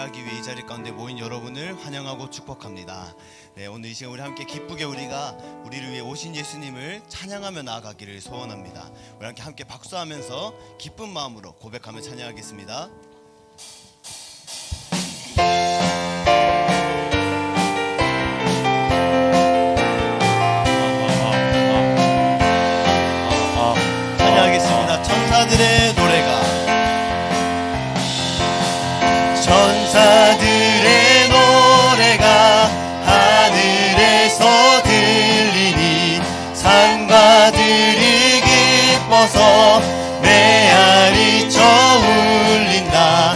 예배하기 위해 이 자리 가운데 모인 여러분을 환영하고 축복합니다. 네, 오늘 이 시간 우리 함께 기쁘게 우리를 위해 오신 예수님을 찬양하며 나아가기를 소원합니다. 우리 함께 박수하면서 기쁜 마음으로 고백하며 찬양하겠습니다. 찬양하겠습니다. 천사들의 노래가 천사들의 노래가 하늘에서 들리니 산과들이 기뻐서 메아리쳐 울린다.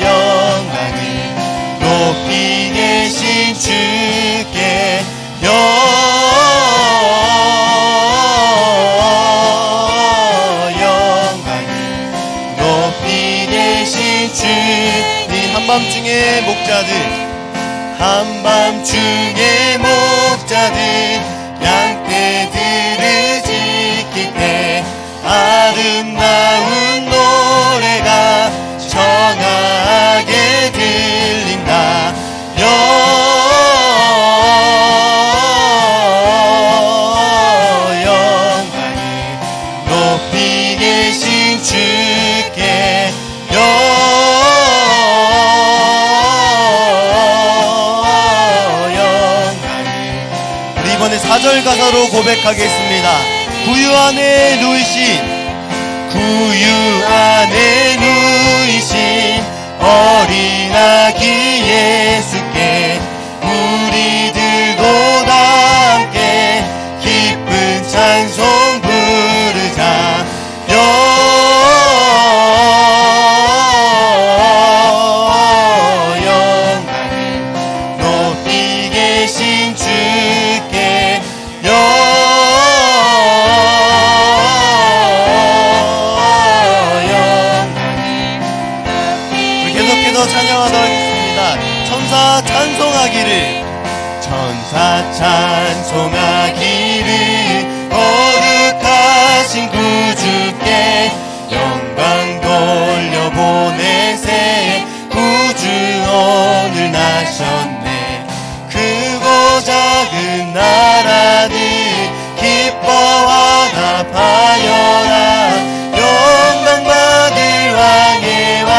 영광을 높이 계신 주께 한밤중의 목자들 양떼들을 지킬 때 아름다운 노래가 청하게 들린다. 영광을 높이 계신 주께 이번에 4절 가사로 고백하겠습니다. 구유 안에 누이신 어린 아기 예수께 우리들도 다 함께 기쁜 찬송 부르자. 영광을 높이 계신 주께 계속해서 찬양하도록 하겠습니다. 천사 찬송하기를 거룩하신 구주께 영광 돌려보내세. 구주 오늘 나셨네. 크고 작은 나라들 기뻐하나 파여라. 영광 받을 왕의 왕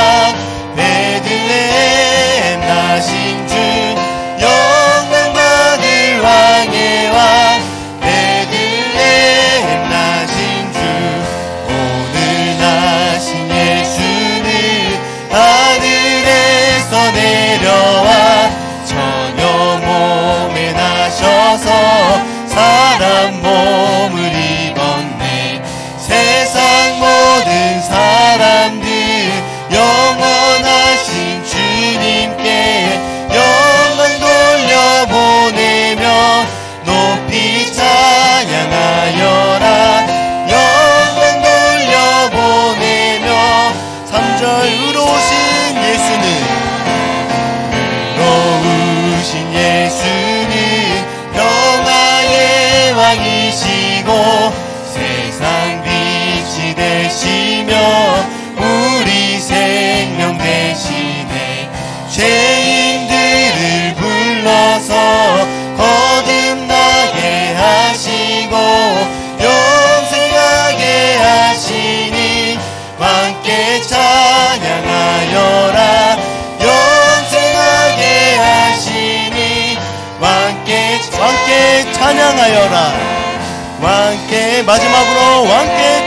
베들레헴 나신 주. 영광 받을 왕의 왕 베들레헴 나신 주. 오늘 나신 예수는 하늘에서 내려와 처녀 몸에 나셔서 사람 몸을 입었네. 세상 모든 사람들 영원하신 주님께 영광 돌려보내며 높이 찬양하여라. 영광 돌려보내며 3절 의로우신 예수는 평화의 왕이시고 세상 빛이 되시며 우리 생명 되시네. 죄인들을 불러서 거듭나게 하시고 영생하게 하시니 함께 찬양하여라. 영생하게 하시니 함께 찬양하여라. 함께 마지막으로 함께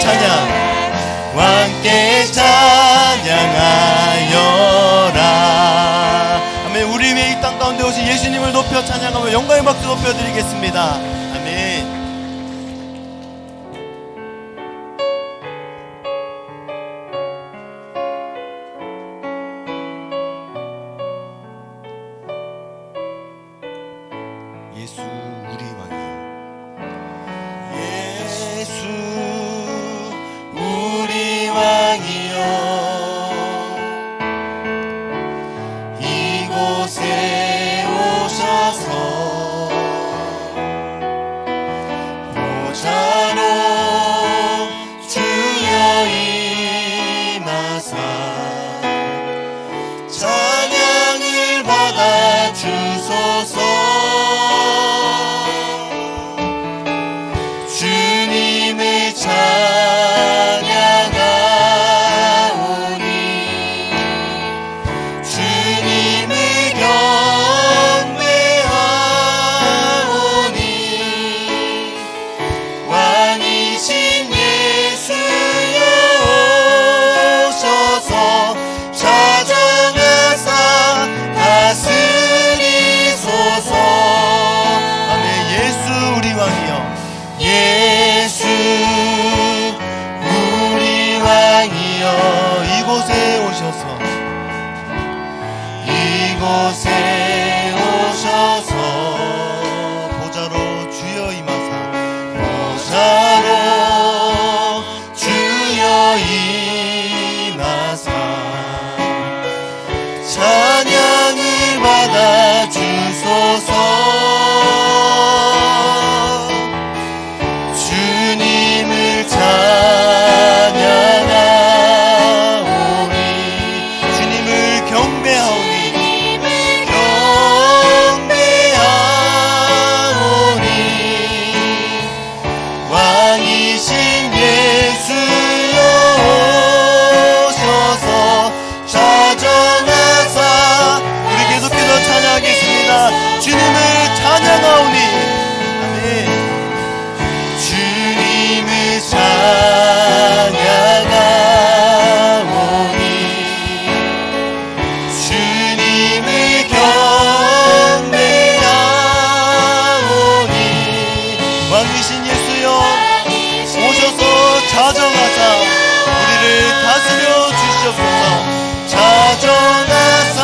찬양하여라. 아멘. 우리 위해 이 땅 가운데 오신 예수님을 높여 찬양하며 영광의 박수 높여드리겠습니다. 아멘. 예수 우리 왕이여. 예수 우리 왕이여. 이곳에 오셔서 왕이신 예수여 오셔서 좌정하사. 우리 계속해서 찬양하겠습니다. 주님을 찬양하오니. 아멘. 주님을 찬양하오니 주님을 경배하오니 왕이신 예수여 오셔서 좌정하사 우리를 다스려 주시옵소서. 좌정하사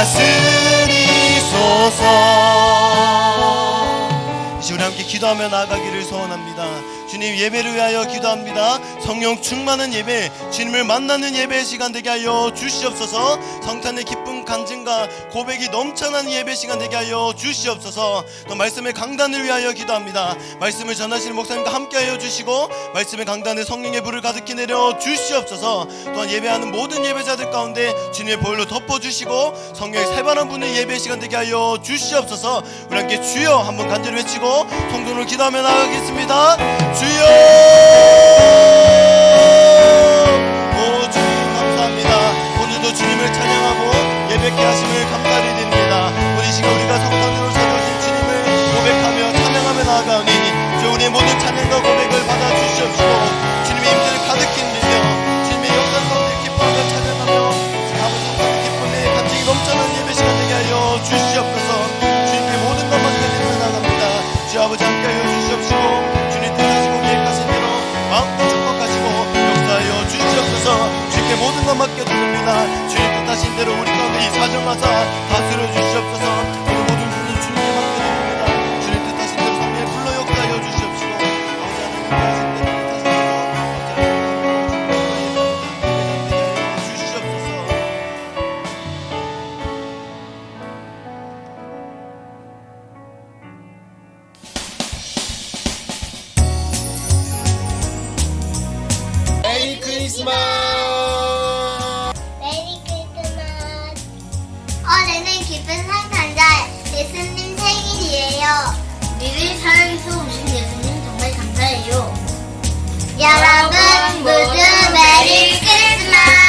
다스리소서. 이제 우리 함께 기도하며 나아가기를 소원합니다. 주님, 예배를 위하여 기도합니다. 성령 충만한 예배, 주님을 만나는 예배 시간 되게 하여 주시옵소서. 성탄의 기쁨 간증과 고백이 넘쳐나는 예배 시간 되게 하여 주시옵소서. 또 말씀의 강단을 위하여 기도합니다. 말씀을 전하시는 목사님과 함께 하여 주시고 말씀의 강단에 성령의 불을 가득히 내려 주시옵소서. 또한 예배하는 모든 예배자들 가운데 주님의 보혈로 덮어주시고 성령의 세반한 분의 예배 시간 되게 하여 주시옵소서. 우리 함께 주여 한번 간절히 외치고 성도를 기도하며 나가겠습니다. 주여, 오 주님 감사합니다. 오늘도 주님을 찬양하고 예배케 하심을 감사를 드립니다. 오늘 이 시간 우리가 성탄으로 찾아오신 주님을 고백하며 찬양하며 나아가오니 주 우리의 모든 찬양과 고백을 받아 주시옵시고 주님의 임재를 가득히 누리며 주님의 역사 가운데 기뻐하며 찬양하며 아버지 성탄의 기쁨에 간증이 넘쳐나는 예배 시간 되게 하여 주시옵소서. 주님께 모든 것 맡겨드리며 나갑니다. 주 아버지 함께 하여 주시옵시고 주님 뜻하시고 계획하신 대로 마음껏 축복하시고 역사하여 주시옵소서. 주님께 모든 것 맡겨드립니다. 주님 뜻하신 대로 우리 가운데 이 사정하사 다스려 주시옵소서. 오늘 모든 분들 주님께 맡겨드립니다. 주님 뜻하신 대로 성령의 불러 역사하여 주시옵시고 아버지 하나님 뜻하신 대로 주시옵소서. 메리 크리스마스. 올해는 기쁜 성탄절 예수님 생일이에요. 우리를 사랑해서 오신 예수님 정말 감사해요. 여러분 모두 메리 크리스마스.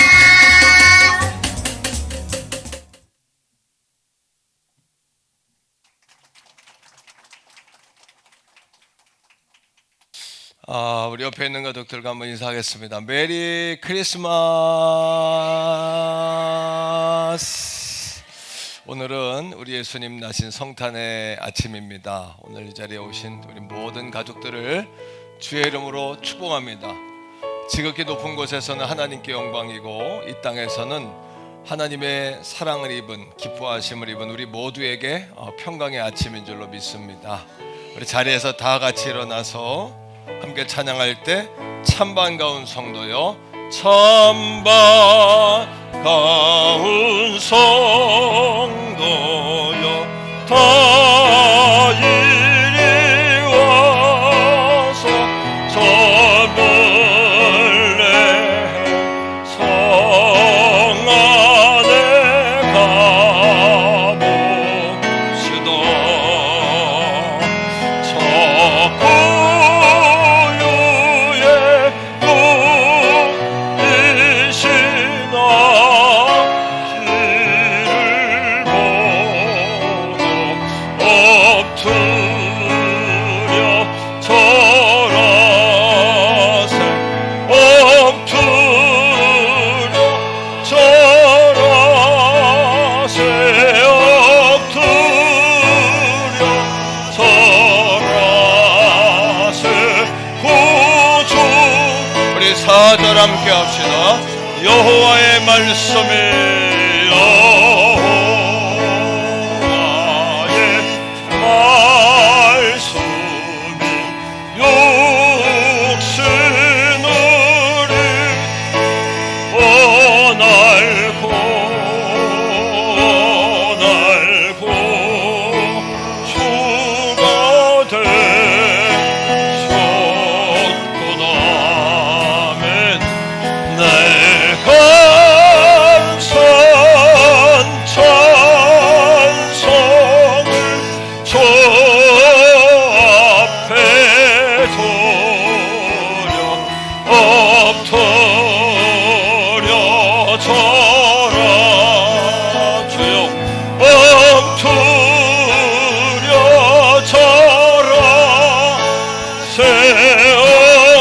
우리 옆에 있는 가족들과 한번 인사하겠습니다. 메리 크리스마스. 오늘은 우리 예수님 나신 성탄의 아침입니다. 오늘 이 자리에 오신 우리 모든 가족들을 주의 이름으로 축복합니다. 지극히 높은 곳에서는 하나님께 영광이고 이 땅에서는 하나님의 사랑을 입은 기뻐하심을 입은 우리 모두에게 평강의 아침인 줄로 믿습니다. 우리 자리에서 다 같이 일어나서 함께 찬양할 때 참 반가운 성도요, 참 반가운 성도요, 다 이리 와서 저 몰래 성 안에 가봅시다. 저 사절 함께 합시다. 여호와의 말씀이 여호와의 말씀이 육신을 오날고 주가 되셨구나. 내 감사 엎드려져라 주여 엎드려져라 새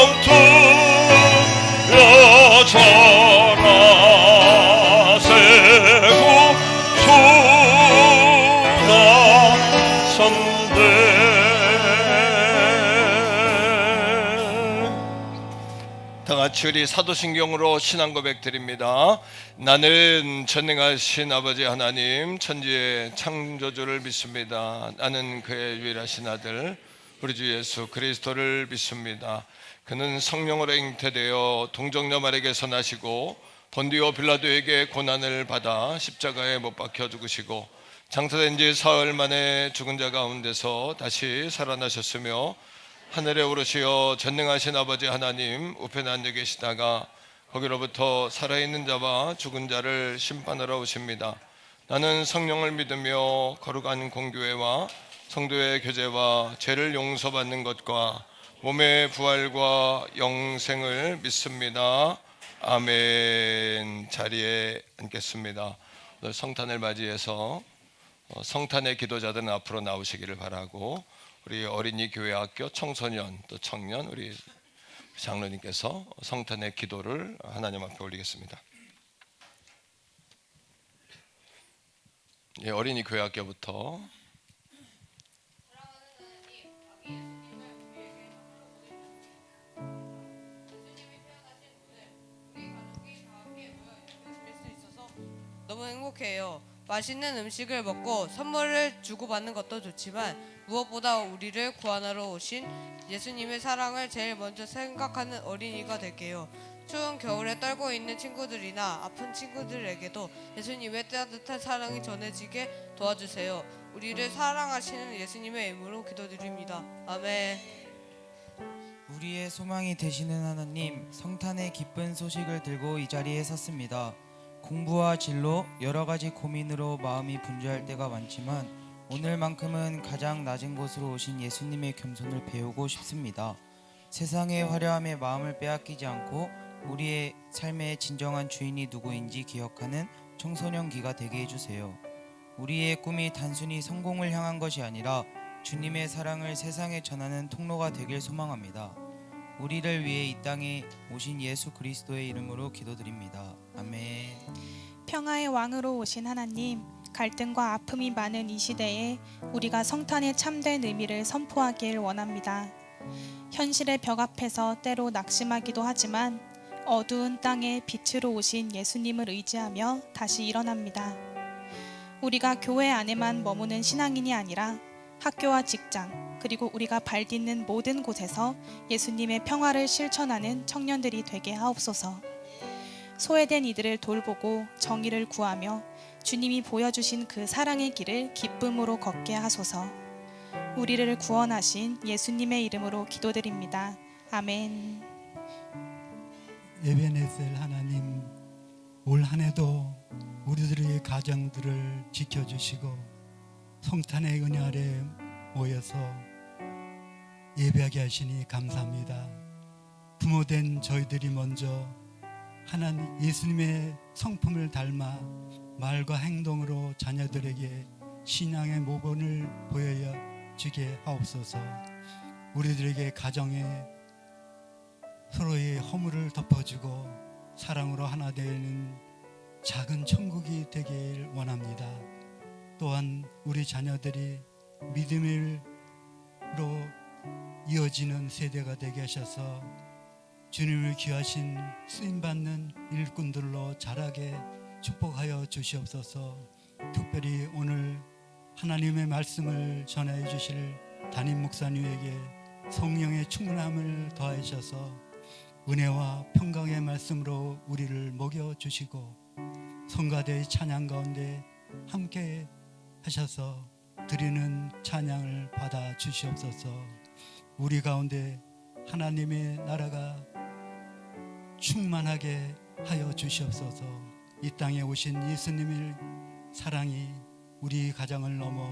엎드려져라 새 구주나 선대 다같이 우리 사도신경으로 신앙 고백 드립니다. 나는 전능하신 아버지 하나님 천지의 창조주를 믿습니다. 나는 그의 유일하신 아들 우리 주 예수 그리스도를 믿습니다. 그는 성령으로 잉태되어 동정녀 마리아에게서 나시고 본디오 빌라도에게 고난을 받아 십자가에 못 박혀 죽으시고 장사된 지 사흘 만에 죽은 자 가운데서 다시 살아나셨으며 하늘에 오르시어 전능하신 아버지 하나님 우편에 앉아 계시다가 거기로부터 살아있는 자와 죽은 자를 심판하러 오십니다. 나는 성령을 믿으며 거룩한 공교회와 성도의 교제와 죄를 용서받는 것과 몸의 부활과 영생을 믿습니다. 아멘. 자리에 앉겠습니다. 오늘 성탄을 맞이해서 성탄의 기도자들은 앞으로 나오시기를 바라고 우리 어린이 교회 학교 청소년 또 청년 우리 장로님께서 성탄의 기도를 하나님 앞에 올리겠습니다. 예, 어린이 교회 학교부터 너무 행복해요. 맛있는 음식을 먹고 선물을 주고받는 것도 좋지만 무엇보다 우리를 구원하러 오신 예수님의 사랑을 제일 먼저 생각하는 어린이가 될게요. 추운 겨울에 떨고 있는 친구들이나 아픈 친구들에게도 예수님의 따뜻한 사랑이 전해지게 도와주세요. 우리를 사랑하시는 예수님의 이름으로 기도드립니다. 아멘. 우리의 소망이 되시는 하나님, 성탄의 기쁜 소식을 들고 이 자리에 섰습니다. 공부와 진로, 여러 가지 고민으로 마음이 분주할 때가 많지만 오늘만큼은 가장 낮은 곳으로 오신 예수님의 겸손을 배우고 싶습니다. 세상의 화려함에 마음을 빼앗기지 않고 우리의 삶의 진정한 주인이 누구인지 기억하는 청소년기가 되게 해주세요. 우리의 꿈이 단순히 성공을 향한 것이 아니라 주님의 사랑을 세상에 전하는 통로가 되길 소망합니다. 우리를 위해 이 땅에 오신 예수 그리스도의 이름으로 기도드립니다. 아멘. 평화의 왕으로 오신 하나님, 갈등과 아픔이 많은 이 시대에 우리가 성탄의 참된 의미를 선포하길 원합니다. 현실의 벽 앞에서 때로 낙심하기도 하지만 어두운 땅에 빛으로 오신 예수님을 의지하며 다시 일어납니다. 우리가 교회 안에만 머무는 신앙인이 아니라 학교와 직장, 그리고 우리가 발딛는 모든 곳에서 예수님의 평화를 실천하는 청년들이 되게 하옵소서. 소외된 이들을 돌보고 정의를 구하며 주님이 보여주신 그 사랑의 길을 기쁨으로 걷게 하소서. 우리를 구원하신 예수님의 이름으로 기도드립니다. 아멘. 에베네셀 하나님, 올 한 해도 우리들의 가정들을 지켜주시고 성탄의 은혜 아래 모여서 예배하게 하시니 감사합니다. 부모된 저희들이 먼저 하나님 예수님의 성품을 닮아 말과 행동으로 자녀들에게 신앙의 모범을 보여주게 하옵소서. 우리들에게 가정에 서로의 허물을 덮어주고 사랑으로 하나 되는 작은 천국이 되길 원합니다. 또한 우리 자녀들이 믿음으로 이어지는 세대가 되게 하셔서 주님을 귀하신 쓰임받는 일꾼들로 자라게 축복하여 주시옵소서. 특별히 오늘 하나님의 말씀을 전해 주실 담임 목사님에게 성령의 충만함을 더하셔서 은혜와 평강의 말씀으로 우리를 먹여주시고 성가대의 찬양 가운데 함께 하셔서 드리는 찬양을 받아 주시옵소서. 우리 가운데 하나님의 나라가 충만하게 하여 주시옵소서. 이 땅에 오신 예수님의 사랑이 우리 가정을 넘어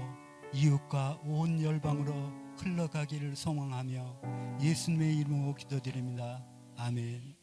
이웃과 온 열방으로 흘러가기를 소망하며 예수님의 이름으로 기도드립니다. 아멘.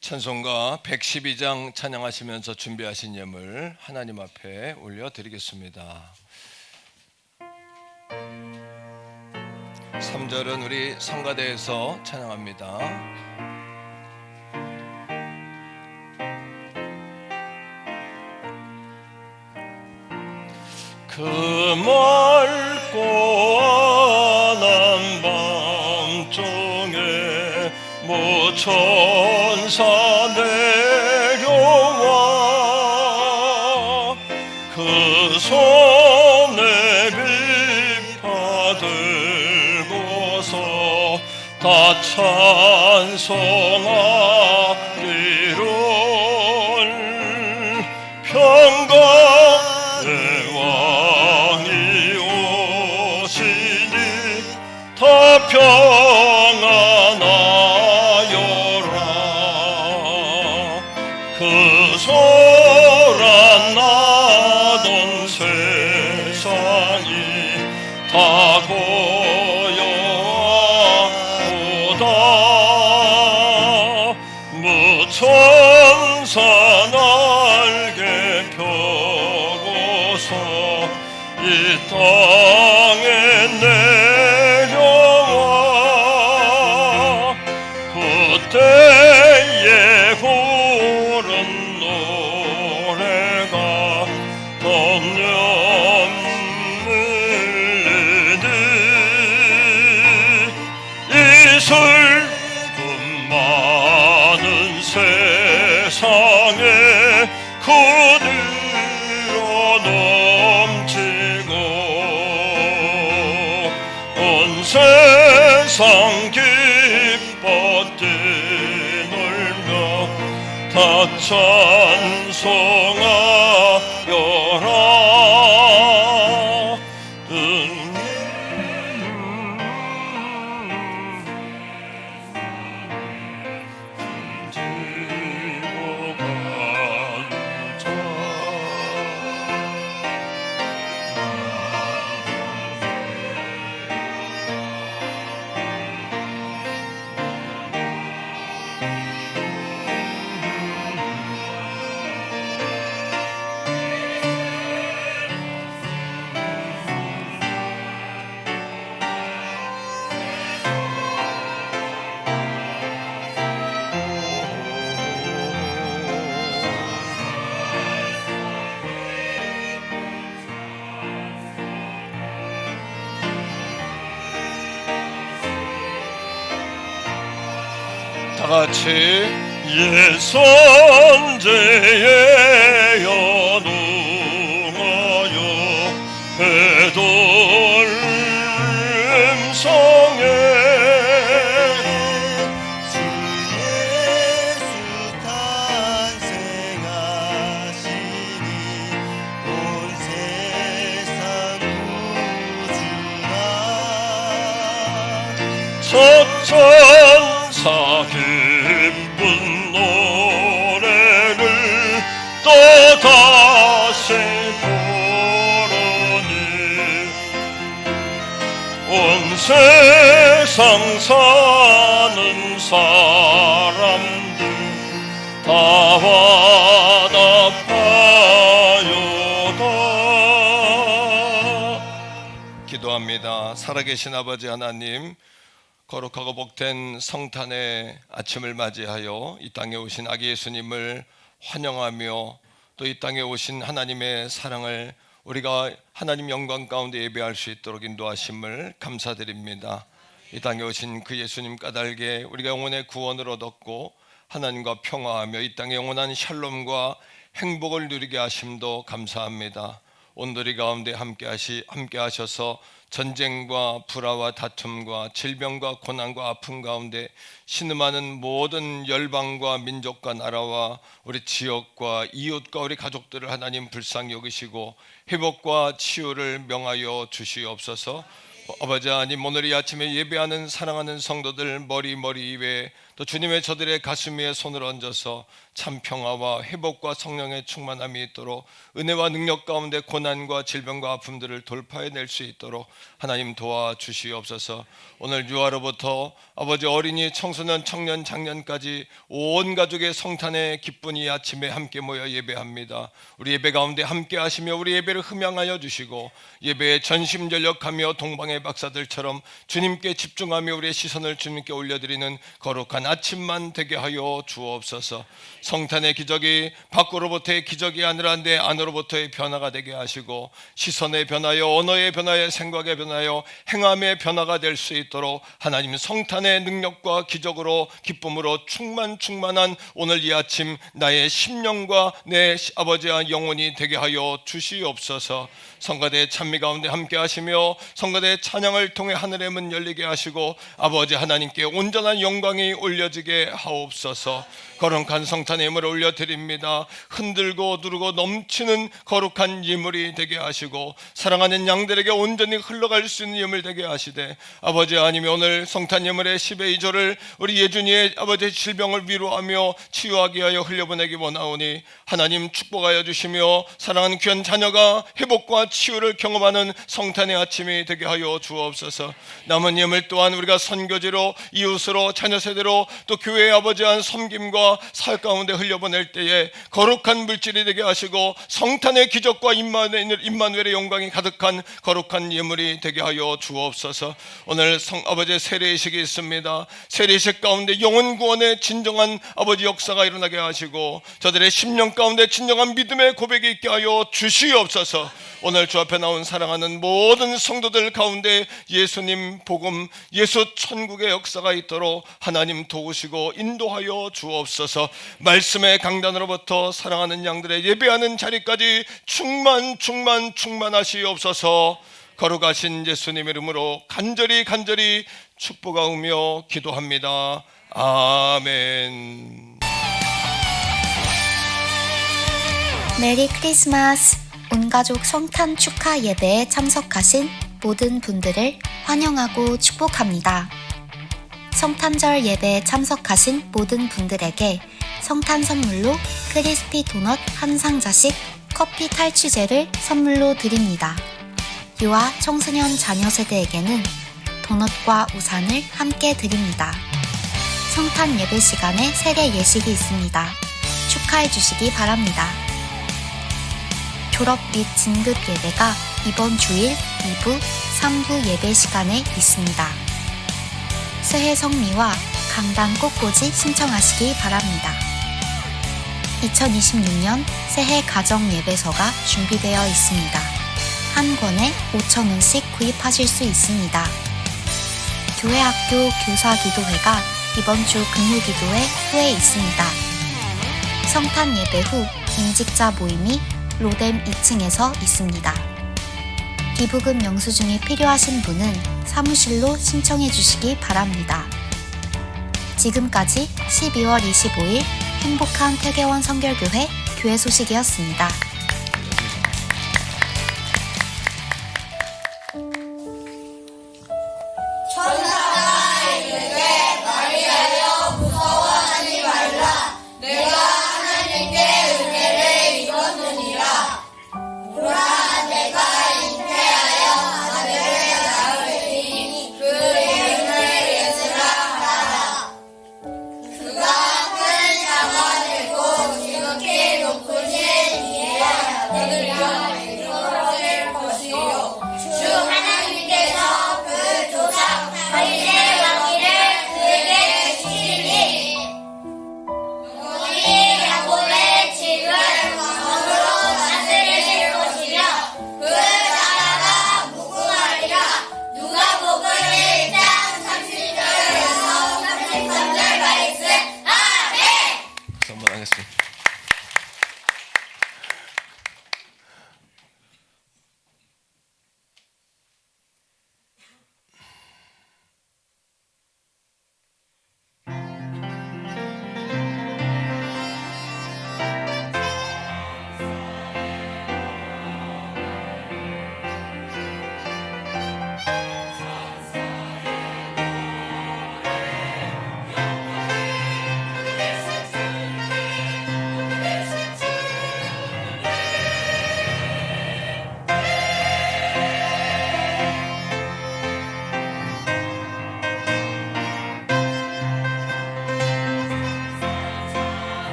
찬송가 112장 찬양하시면서 준비하신 예물 하나님 앞에 올려드리겠습니다. 3절은 우리 성가대에서 찬양합니다. 그 맑고 환한 밤중에 모천사 내려와 그 손에 비파 들고서 다 찬송하기를 평강의 왕이 오시니 다 평안하여라. 그 소란 나던 세상이 다 고요하도다. 무천사 날개 펴고서 이 땅에 내려와 그때의 부른 노래가 덤념 흘리니 이 슬픔 많은 세상에 그대로 넘치고 온 세상 기뻐 뛰놀며 다 찬송하여라. 지고 간자 다 같이 예선제에 연웅하여 배돌림성에 주 예수 탄생하시니 온 세상 구주라. 천사 기쁜 노래를 또다시 부르니 온 세상 사는 사람들 다 화답하여다. 기도합니다. 살아계신 아버지 하나님, 거룩하고 복된 성탄의 아침을 맞이하여 이 땅에 오신 아기 예수님을 환영하며 또 이 땅에 오신 하나님의 사랑을 우리가 하나님 영광 가운데 예배할 수 있도록 인도하심을 감사드립니다. 이 땅에 오신 그 예수님 까닭에 우리가 영혼의 구원을 얻었고 하나님과 평화하며 이 땅에 영원한 샬롬과 행복을 누리게 하심도 감사합니다. 온돌이 가운데 함께 하셔서 전쟁과 불화와 다툼과 질병과 고난과 아픔 가운데 신음하는 모든 열방과 민족과 나라와 우리 지역과 이웃과 우리 가족들을 하나님 불쌍히 여기시고 회복과 치유를 명하여 주시옵소서. 아버지 하나님, 오늘 이 아침에 예배하는 사랑하는 성도들 머리 위에 또 주님의 저들의 가슴 위에 손을 얹어서 참 평화와 회복과 성령의 충만함이 있도록 은혜와 능력 가운데 고난과 질병과 아픔들을 돌파해낼 수 있도록 하나님 도와주시옵소서. 오늘 유아로부터 아버지 어린이, 청소년, 청년, 장년까지 온 가족의 성탄의 기쁜 이 아침에 함께 모여 예배합니다. 우리 예배 가운데 함께 하시며 우리 예배를 흠양하여 주시고 예배에 전심전력하며 동방의 박사들처럼 주님께 집중하며 우리의 시선을 주님께 올려드리는 거룩한 아침만 되게 하여 주옵소서. 성탄의 기적이 밖으로부터의 기적이 아니라 내 안으로부터의 변화가 되게 하시고 시선의 변화여, 언어의 변화여, 생각의 변화여, 행함의 변화가 될 수 있도록 하나님 성탄의 능력과 기적으로 기쁨으로 충만한 오늘 이 아침 나의 심령과 내 아버지와 영혼이 되게 하여 주시옵소서. 성가대의 찬미 가운데 함께 하시며 성가대의 찬양을 통해 하늘의 문 열리게 하시고 아버지 하나님께 온전한 영광이 올려지게 하옵소서. 거룩한 성탄의 예물을 올려드립니다. 흔들고 누르고 넘치는 거룩한 예물이 되게 하시고 사랑하는 양들에게 온전히 흘러갈 수 있는 예물 되게 하시되 아버지 하나님, 오늘 성탄 예물의 10의 2조를 우리 예준이의 아버지의 질병을 위로하며 치유하게 하여 흘려보내기 원하오니 하나님 축복하여 주시며 사랑하는 귀한 자녀가 회복과 치유를 경험하는 성탄의 아침이 되게 하여 주옵소서. 남은 예물 또한 우리가 선교지로, 이웃으로, 자녀 세대로 또 교회의 아버지한 섬김과 사역 가운데 흘려보낼 때에 거룩한 물질이 되게 하시고 성탄의 기적과 임마누엘의 영광이 가득한 거룩한 예물이 되게 하여 주옵소서. 오늘 아버지의 세례의식이 있습니다. 세례의식 가운데 영혼 구원의 진정한 아버지 역사가 일어나게 하시고 저들의 심령 가운데 진정한 믿음의 고백이 있게 하여 주시옵소서. 오늘 주 앞에 나온 사랑하는 모든 성도들 가운데 예수님 복음, 예수 천국의 역사가 있도록 하나님 도우시고 인도하여 주옵소서. 말씀의 강단으로부터 사랑하는 양들의 예배하는 자리까지 충만하시옵소서. 거룩하신 예수님 이름으로 간절히 축복하며 기도합니다. 아멘. 메리 크리스마스. 온가족 성탄 축하 예배에 참석하신 모든 분들을 환영하고 축복합니다. 성탄절 예배에 참석하신 모든 분들에게 성탄 선물로 크리스피 도넛 한 상자씩, 커피 탈취제를 선물로 드립니다. 유아, 청소년, 자녀 세대에게는 도넛과 우산을 함께 드립니다. 성탄 예배 시간에 세례 예식이 있습니다. 축하해 주시기 바랍니다. 졸업 및 진급 예배가 이번 주일 2부, 3부 예배 시간에 있습니다. 새해 성미와 강단 꽃꽂이 신청하시기 바랍니다. 2026년 새해 가정 예배서가 준비되어 있습니다. 한 권에 5,000원씩 구입하실 수 있습니다. 교회학교 교사기도회가 이번 주 금요기도회 후에 있습니다. 성탄 예배 후 임직자 모임이 로뎀 2층에서 있습니다. 기부금 영수증이 필요하신 분은 사무실로 신청해 주시기 바랍니다. 지금까지 12월 25일 행복한 태계원 성결교회 교회 소식이었습니다. 그가 큰 자가 되고 지극히 높으신 이의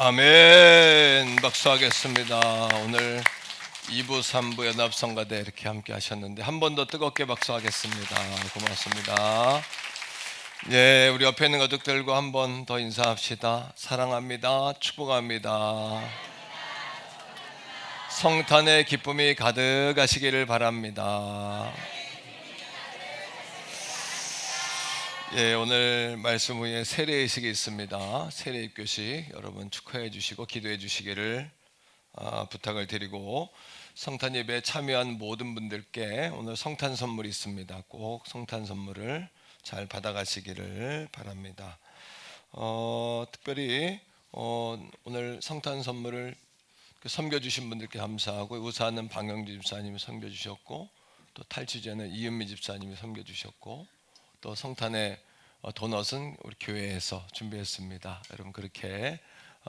아멘. 박수하겠습니다. 오늘 2부, 3부 연합성가대 이렇게 함께 하셨는데 한 번 더 뜨겁게 박수하겠습니다. 고맙습니다. 예, 우리 옆에 있는 가족들과 한 번 더 인사합시다. 사랑합니다. 축복합니다. 성탄의 기쁨이 가득하시기를 바랍니다. 예, 오늘 말씀 후에 세례의식이 있습니다. 세례 입교식 여러분 축하해 주시고 기도해 주시기를 부탁을 드리고, 성탄 예배에 참여한 모든 분들께 오늘 성탄 선물이 있습니다. 꼭 성탄 선물을 잘 받아가시기를 바랍니다. 특별히 오늘 성탄 선물을 섬겨주신 분들께 감사하고, 우사는 방영주 집사님이 섬겨주셨고, 또 탈취제는 이은미 집사님이 섬겨주셨고, 또 성탄의 도넛은 우리 교회에서 준비했습니다. 여러분 그렇게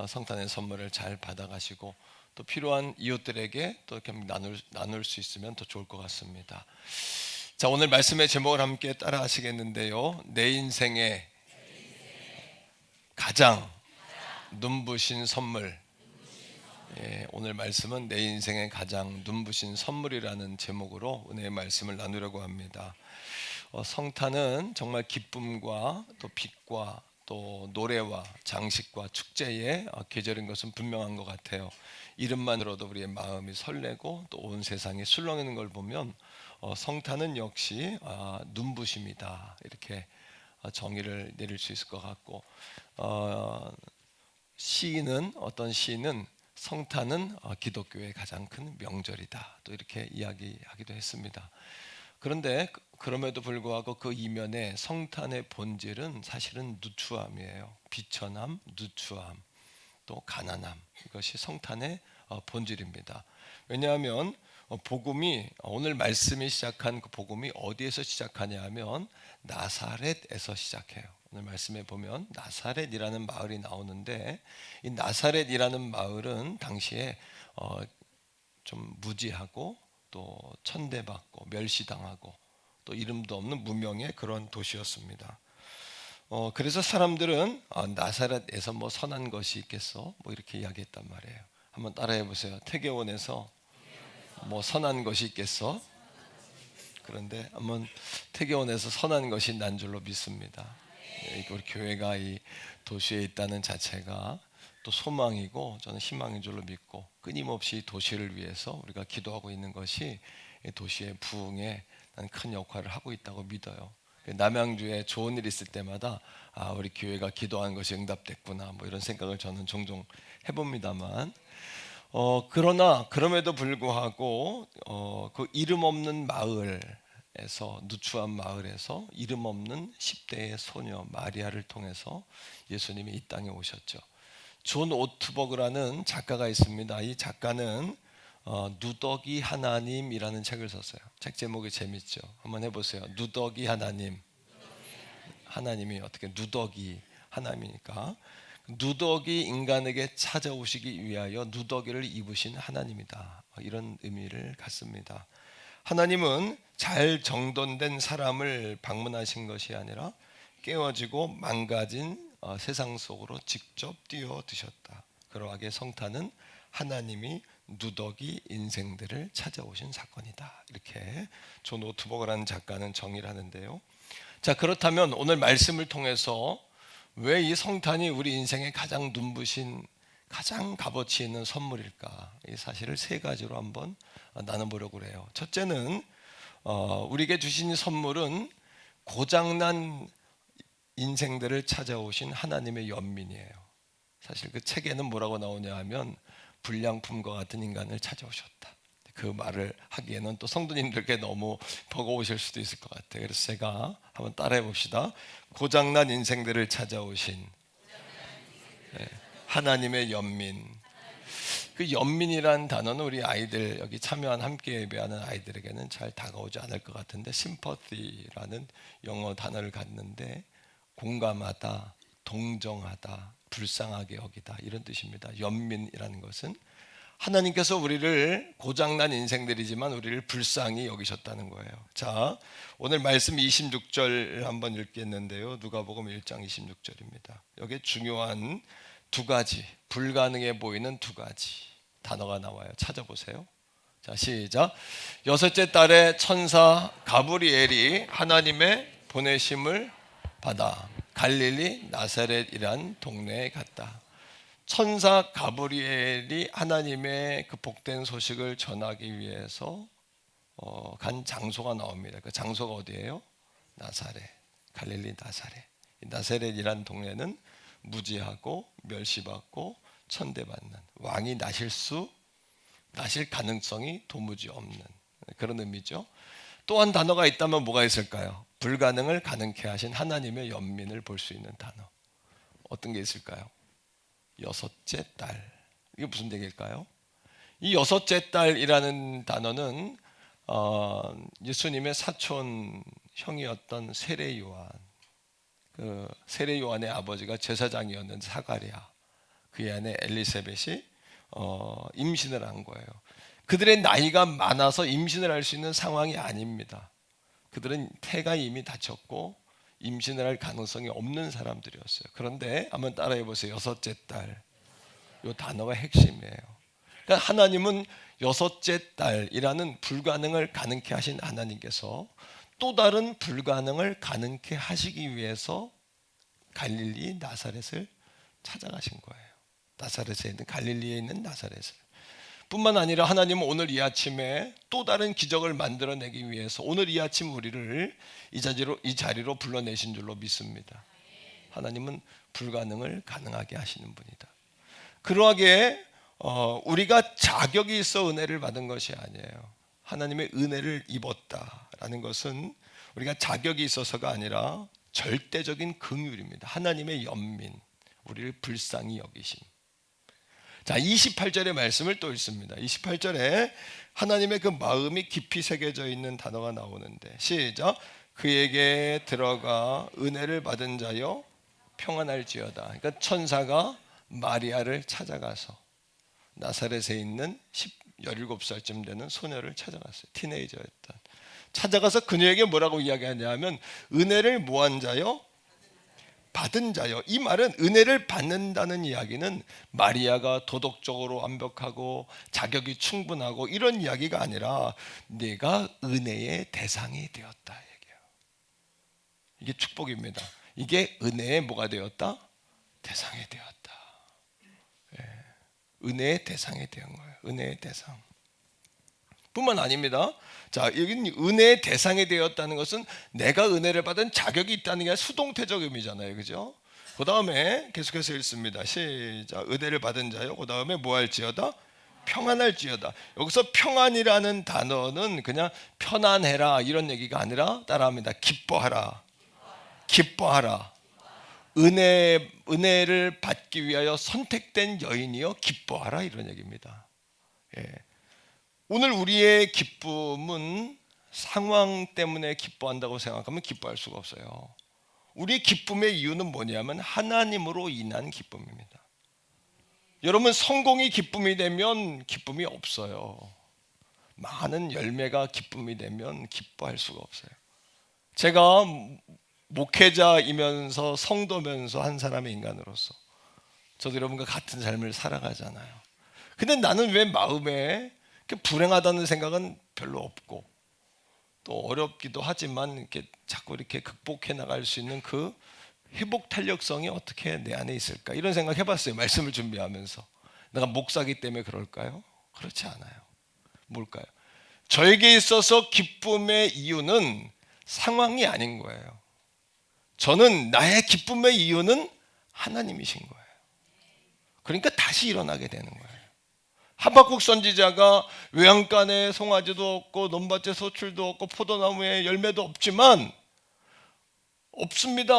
성탄의 선물을 잘 받아가시고 또 필요한 이웃들에게 또 이렇게 나눌 수 있으면 더 좋을 것 같습니다. 자, 오늘 말씀의 제목을 함께 따라 하시겠는데요. 내 인생의 가장 눈부신 선물. 예, 오늘 말씀은 내 인생의 가장 눈부신 선물이라는 제목으로 은혜의 말씀을 나누려고 합니다. 성탄은 정말 기쁨과 또 빛과 또 노래와 장식과 축제의 계절인 것은 분명한 것 같아요. 이름만으로도 우리의 마음이 설레고 또 온 세상이 술렁이는 걸 보면 성탄은 역시 눈부심이다, 이렇게 정의를 내릴 수 있을 것 같고, 어떤 시인은 성탄은 기독교의 가장 큰 명절이다, 또 이렇게 이야기하기도 했습니다. 그런데 그럼에도 불구하고 그 이면에 성탄의 본질은 사실은 누추함이에요. 비천함, 누추함, 또 가난함, 이것이 성탄의 본질입니다. 왜냐하면 복음이, 오늘 말씀이 시작한 그 복음이 어디에서 시작하냐 하면 나사렛에서 시작해요. 오늘 말씀에 보면 나사렛이라는 마을이 나오는데, 이 나사렛이라는 마을은 당시에 좀 무지하고 또 천대받고 멸시당하고 또 이름도 없는 무명의 그런 도시였습니다. 그래서 사람들은 나사렛에서 뭐 선한 것이 있겠어? 뭐 이렇게 이야기했단 말이에요. 한번 따라해 보세요. 태계원에서 뭐 선한 것이 있겠어? 그런데 한번 태계원에서 선한 것이 난 줄로 믿습니다. 우리 교회가 이 도시에 있다는 자체가 또 소망이고 저는 희망인 줄로 믿고, 끊임없이 도시를 위해서 우리가 기도하고 있는 것이 도시의 부흥에 큰 역할을 하고 있다고 믿어요. 남양주에 좋은 일 있을 때마다 우리 교회가 기도한 것이 응답됐구나, 뭐 이런 생각을 저는 종종 해봅니다만, 그러나 그럼에도 불구하고 그 이름 없는 마을에서, 누추한 마을에서 이름 없는 10대의 소녀 마리아를 통해서 예수님이 이 땅에 오셨죠. 존 오트버그라는 작가가 있습니다. 이 작가는 누더기 하나님이라는 책을 썼어요. 책 제목이 재밌죠. 한번 해보세요. 누더기 하나님. 하나님이 어떻게 누더기 하나님이니까, 누더기 인간에게 찾아오시기 위하여 누더기를 입으신 하나님이다, 이런 의미를 갖습니다. 하나님은 잘 정돈된 사람을 방문하신 것이 아니라 깨어지고 망가진 세상 속으로 직접 뛰어드셨다. 그러하게 성탄은 하나님이 누더기 인생들을 찾아오신 사건이다, 이렇게 존 오트버그라는 작가는 정의를 하는데요. 자, 그렇다면 오늘 말씀을 통해서 왜 이 성탄이 우리 인생의 가장 눈부신, 가장 값어치 있는 선물일까? 이 사실을 세 가지로 한번 나눠보려고 해요. 첫째는 우리에게 주신 선물은 고장난 인생들을 찾아오신 하나님의 연민이에요. 사실 그 책에는 뭐라고 나오냐 하면 불량품과 같은 인간을 찾아오셨다. 그 말을 하기에는 또 성도님들께 너무 버거우실 수도 있을 것 같아요. 그래서 제가 한번 따라해 봅시다. 고장난 인생들을 찾아오신 하나님의 연민. 그 연민이란 단어는 우리 아이들, 여기 참여한 함께 예배하는 아이들에게는 잘 다가오지 않을 것 같은데, 심퍼티라는 영어 단어를 갖는데 공감하다, 동정하다, 불쌍하게 여기다, 이런 뜻입니다. 연민이라는 것은 하나님께서 우리를, 고장난 인생들이지만 우리를 불쌍히 여기셨다는 거예요. 자, 오늘 말씀 26절 한번 읽겠는데요. 누가복음 1장 26절입니다. 여기에 중요한 두 가지, 불가능해 보이는 두 가지 단어가 나와요. 찾아보세요. 자, 시작. 여섯째 달에 천사 가브리엘이 하나님의 보내심을 받아 갈릴리 나사렛이란 동네에 갔다. 천사 가브리엘이 하나님의 그 복된 소식을 전하기 위해서 간 장소가 나옵니다. 그 장소가 어디예요? 나사렛, 갈릴리 나사렛. 이 나사렛이란 동네는 무지하고 멸시받고 천대받는, 왕이 나실 가능성이 도무지 없는 그런 의미죠. 또 한 단어가 있다면 뭐가 있을까요? 불가능을 가능케 하신 하나님의 연민을 볼 수 있는 단어. 어떤 게 있을까요? 여섯째 딸. 이게 무슨 얘기일까요? 이 여섯째 딸이라는 단어는 예수님의 사촌 형이었던 세례 요한, 그 세례 요한의 아버지가 제사장이었는 사가랴, 그의 아내 엘리사벳이 임신을 한 거예요. 그들의 나이가 많아서 임신을 할 수 있는 상황이 아닙니다. 그들은 태가 이미 다쳤고 임신을 할 가능성이 없는 사람들이었어요. 그런데 한번 따라해 보세요. 여섯째 딸. 이 단어가 핵심이에요. 그러니까 하나님은 여섯째 딸이라는 불가능을 가능케 하신 하나님께서 또 다른 불가능을 가능케 하시기 위해서 갈릴리 나사렛을 찾아가신 거예요. 나사렛에 있는, 갈릴리에 있는 나사렛을. 뿐만 아니라 하나님은 오늘 이 아침에 또 다른 기적을 만들어내기 위해서 오늘 이 아침 우리를 이 자리로 불러내신 줄로 믿습니다. 하나님은 불가능을 가능하게 하시는 분이다. 그러하게 우리가 자격이 있어 은혜를 받은 것이 아니에요. 하나님의 은혜를 입었다라는 것은 우리가 자격이 있어서가 아니라 절대적인 긍휼입니다. 하나님의 연민, 우리를 불쌍히 여기심. 자, 28절의 말씀을 또 읽습니다. 28절에 하나님의 그 마음이 깊이 새겨져 있는 단어가 나오는데, 시작. 그에게 들어가 은혜를 받은 자여 평안할지어다. 그러니까 천사가 마리아를 찾아가서 나사렛에 있는 17살쯤 되는 소녀를 찾아갔어요. 티네이저였던. 찾아가서 그녀에게 뭐라고 이야기하냐면 은혜를 뭐한 자요? 받은 자요. 이 말은 은혜를 받는다는 이야기는 마리아가 도덕적으로 완벽하고 자격이 충분하고 이런 이야기가 아니라 내가 은혜의 대상이 되었다 얘기해요. 이게 축복입니다. 이게 은혜의 뭐가 되었다? 대상이 되었다. 예. 은혜의 대상이 되는 거예요. 은혜의 대상. 뿐만 아닙니다. 자, 여기는 은혜의 대상이 되었다는 것은 내가 은혜를 받은 자격이 있다는 게 수동태적 의미잖아요. 그죠? 그 다음에 계속해서 읽습니다. 시작. 은혜를 받은 자요. 그 다음에 뭐 할지어다? 평안할지어다. 여기서 평안이라는 단어는 그냥 편안해라 이런 얘기가 아니라 따라합니다. 기뻐하라. 기뻐하라. 은혜를 받기 위하여 선택된 여인이여 기뻐하라 이런 얘기입니다. 예. 오늘 우리의 기쁨은 상황 때문에 기뻐한다고 생각하면 기뻐할 수가 없어요. 우리의 기쁨의 이유는 뭐냐면 하나님으로 인한 기쁨입니다. 여러분, 성공이 기쁨이 되면 기쁨이 없어요. 많은 열매가 기쁨이 되면 기뻐할 수가 없어요. 제가 목회자이면서 성도면서 한 사람의 인간으로서 저도 여러분과 같은 삶을 살아가잖아요. 근데 나는 왜 마음에 불행하다는 생각은 별로 없고 또 어렵기도 하지만 이렇게 자꾸 이렇게 극복해 나갈 수 있는 그 회복 탄력성이 어떻게 내 안에 있을까 이런 생각 해봤어요. 말씀을 준비하면서. 내가 목사기 때문에 그럴까요? 그렇지 않아요. 뭘까요? 저에게 있어서 기쁨의 이유는 상황이 아닌 거예요. 저는 나의 기쁨의 이유는 하나님이신 거예요. 그러니까 다시 일어나게 되는 거예요. 하박국 선지자가 외양간에 송아지도 없고 논밭에 소출도 없고 포도나무에 열매도 없지만 없습니다.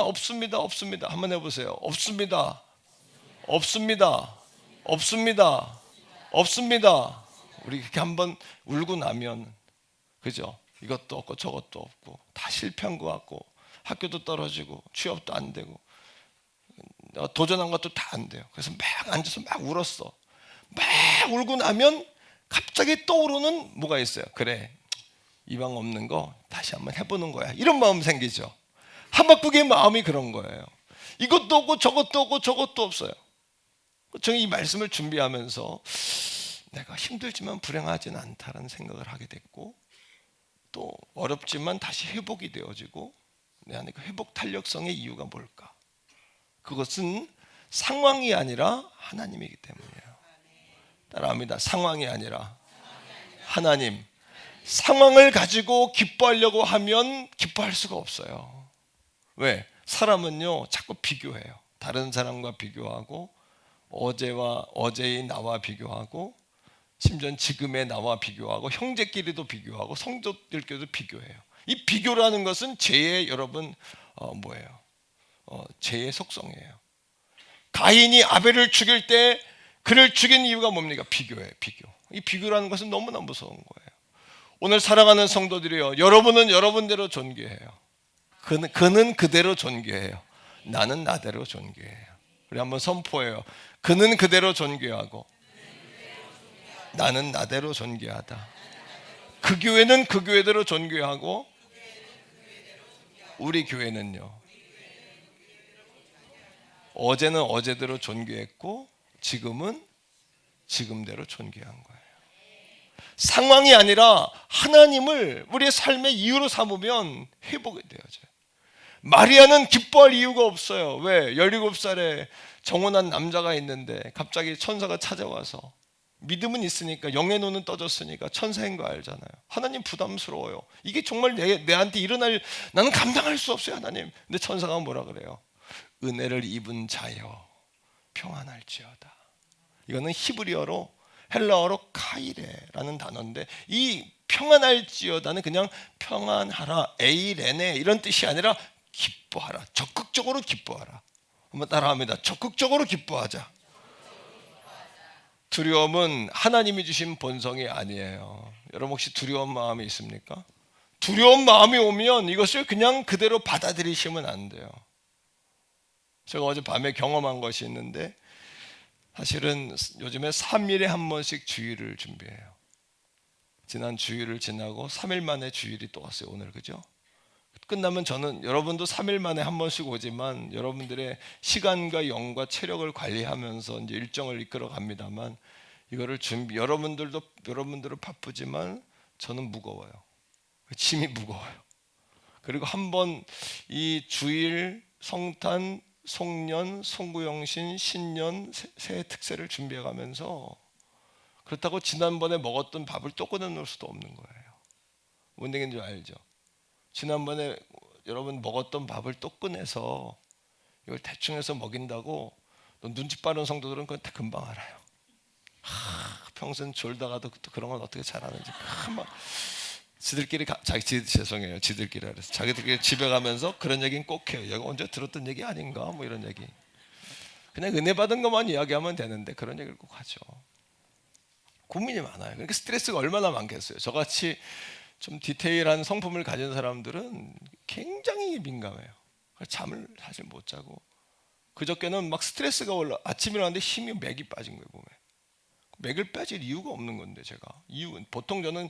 한번 해보세요. 없습니다. 우리 이렇게 한번 울고 나면 그죠? 이것도 없고 저것도 없고 다 실패한 것 같고 학교도 떨어지고 취업도 안 되고 도전한 것도 다 안 돼요. 그래서 막 앉아서 막 울었어. 막 울고 나면 갑자기 떠오르는 뭐가 있어요. 그래, 이방 없는 거 다시 한번 해보는 거야. 이런 마음 생기죠. 하박국의 마음이 그런 거예요. 이것도 없고 저것도 없고 저것도 없어요. 저는 이 말씀을 준비하면서 내가 힘들지만 불행하지는 않다라는 생각을 하게 됐고, 또 어렵지만 다시 회복이 되어지고, 내 안에 그 회복 탄력성의 이유가 뭘까? 그것은 상황이 아니라 하나님이기 때문이에요. 따라합니다. 상황이 아니라 하나님. 상황을 가지고 기뻐하려고 하면 기뻐할 수가 없어요. 왜? 사람은요 자꾸 비교해요. 다른 사람과 비교하고, 어제의 나와 비교하고, 심지어 지금의 나와 비교하고, 형제끼리도 비교하고, 성도들끼리도 비교해요. 이 비교라는 것은 죄의, 여러분 뭐예요? 죄의 속성이에요. 가인이 아벨을 죽일 때 그를 죽인 이유가 뭡니까? 비교예요. 비교. 이 비교라는 것은 너무나 무서운 거예요. 오늘 사랑하는 성도들이요, 여러분은 여러분대로 존귀해요. 그는 그대로 존귀해요. 나는 나대로 존귀해요. 우리 한번 선포해요. 그는 그대로 존귀하고 나는 나대로 존귀하다. 그 교회는 그 교회대로 존귀하고 우리 교회는요, 어제는 어제대로 존귀했고 지금은 지금대로 존귀한 거예요. 상황이 아니라 하나님을 우리의 삶의 이유로 삼으면 회복이 되어져요. 마리아는 기뻐할 이유가 없어요. 왜? 17살에 정혼한 남자가 있는데 갑자기 천사가 찾아와서, 믿음은 있으니까, 영의 눈은 떠졌으니까 천사인 거 알잖아요. 하나님 부담스러워요. 이게 정말 내한테 일어날, 나는 감당할 수 없어요 하나님. 근데 천사가 뭐라 그래요? 은혜를 입은 자여 평안할지어다. 이거는 히브리어로, 헬라어로 카이레라는 단어인데, 이 평안할지어다는 그냥 평안하라, 에이레네 이런 뜻이 아니라 기뻐하라, 적극적으로 기뻐하라. 한번 따라합니다. 적극적으로 기뻐하자. 두려움은 하나님이 주신 본성이 아니에요. 여러분 혹시 두려운 마음이 있습니까? 두려운 마음이 오면 이것을 그냥 그대로 받아들이시면 안 돼요. 제가 어제 밤에 경험한 것이 있는데, 사실은 요즘에 3일에 한 번씩 주일을 준비해요. 지난 주일을 지나고 3일 만에 주일이 또 왔어요. 오늘, 그죠? 끝나면 저는, 여러분도 3일 만에 한 번씩 오지만 여러분들의 시간과 영과 체력을 관리하면서 이제 일정을 이끌어 갑니다만, 이거를 여러분들은 바쁘지만 저는 무거워요. 짐이 무거워요. 그리고 한번 이 주일, 성탄, 송년, 송구영신, 신년, 새해 특세를 준비해 가면서, 그렇다고 지난번에 먹었던 밥을 또 꺼내놓을 수도 없는 거예요. 뭔 얘기인지 알죠? 지난번에 여러분 먹었던 밥을 또 꺼내서 이걸 대충 해서 먹인다고, 눈치 빠른 성도들은 그건 다 금방 알아요. 평생 졸다가도 또 그런 건 어떻게 잘하는지. 막 지들끼리 죄송해요. 지들끼리 그래서 자기들끼리 집에 가면서 그런 얘기는 꼭 해요. 여기 언제 들었던 얘기 아닌가? 뭐 이런 얘기. 그냥 은혜 받은 것만 이야기하면 되는데 그런 얘기를 꼭 하죠. 고민이 많아요. 그러니까 스트레스가 얼마나 많겠어요. 저같이 좀 디테일한 성품을 가진 사람들은 굉장히 민감해요. 잠을 사실 못 자고, 그저께는 막 스트레스가 올라, 아침에 일어났는데 힘이 맥이 빠진 거예요. 몸에. 맥을 빠질 이유가 없는 건데, 제가 이유는, 보통 저는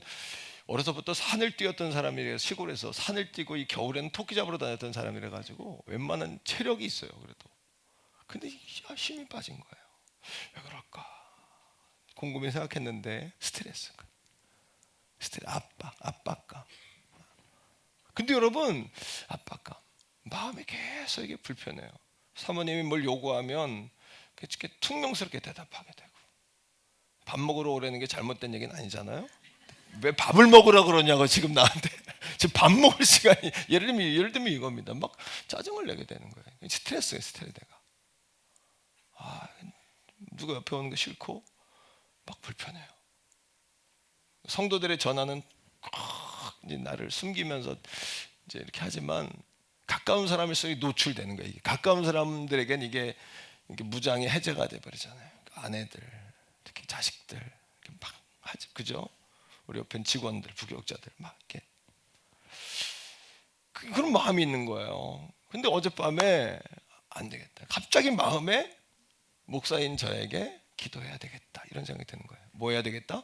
어려서부터 산을 뛰었던 사람이라서, 시골에서 산을 뛰고 이 겨울에는 토끼 잡으러 다녔던 사람이라 가지고 웬만한 체력이 있어요. 그래도. 근데 힘이 빠진 거예요. 왜 그럴까 궁금히 생각했는데, 스트레스, 압박감. 근데 여러분, 압박감, 마음이 계속 이게 불편해요. 사모님이 뭘 요구하면 이렇게 퉁명스럽게 대답하게 되고, 밥 먹으러 오라는 게 잘못된 얘기는 아니잖아요. 왜 밥을 먹으라 그러냐고 지금 나한테. 지금 밥 먹을 시간이, 예를 들면 이겁니다. 막 짜증을 내게 되는 거예요. 스트레스예요, 스트레스가. 누가 옆에 오는 거 싫고 막 불편해요. 성도들의 전화는 이제 나를 숨기면서 이제 이렇게 하지만, 가까운 사람일수록 노출되는 거예요. 가까운 사람들에겐 이게 무장이 해제가 돼 버리잖아요. 아내들, 특히 자식들 이렇게 막 하죠, 그죠? 우리 옆에 직원들, 부교육자들 막 이렇게 그런 마음이 있는 거예요. 근데 어젯밤에 안 되겠다. 갑자기 마음에 목사인 저에게 기도해야 되겠다 이런 생각이 드는 거예요. 뭐 해야 되겠다?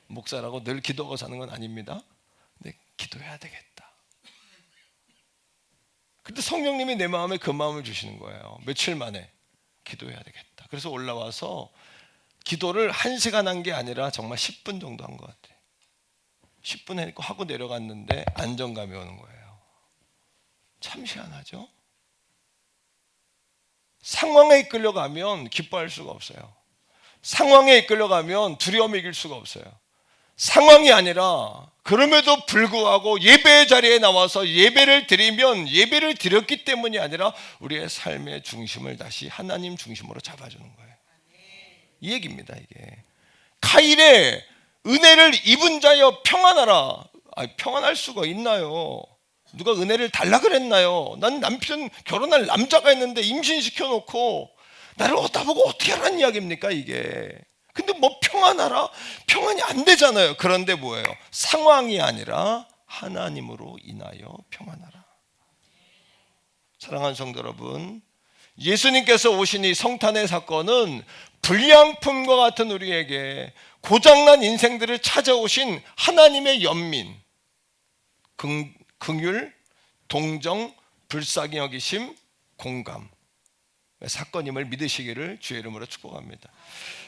목사라고 늘 기도하고 사는 건 아닙니다. 근데 기도해야 되겠다. 근데 성령님이 내 마음에 그 마음을 주시는 거예요. 며칠 만에. 기도해야 되겠다. 그래서 올라와서 기도를 1시간 한 게 아니라 정말 10분 정도 한 것 같아요. 10분 하고 내려갔는데 안정감이 오는 거예요. 참 희한하죠? 상황에 이끌려가면 기뻐할 수가 없어요. 상황에 이끌려가면 두려움에 이길 수가 없어요. 상황이 아니라 그럼에도 불구하고 예배의 자리에 나와서 예배를 드리면 예배를 드렸기 때문이 아니라 우리의 삶의 중심을 다시 하나님 중심으로 잡아주는 거예요. 이 얘기입니다. 이게 가일에 은혜를 입은 자여 평안하라. 평안할 수가 있나요? 누가 은혜를 달라 그랬나요? 난 남편 결혼할 남자가 있는데 임신시켜놓고 나를 어디다 보고 어떻게 하라는 이야기입니까 이게? 근데 뭐 평안하라? 평안이 안 되잖아요. 그런데 뭐예요? 상황이 아니라 하나님으로 인하여 평안하라. 사랑하는 성도 여러분, 예수님께서 오신 이 성탄의 사건은 불량품과 같은 우리에게 고장난 인생들을 찾아오신 하나님의 연민, 긍휼, 동정, 불쌍히 여기심, 공감 사건임을 믿으시기를 주의 이름으로 축복합니다.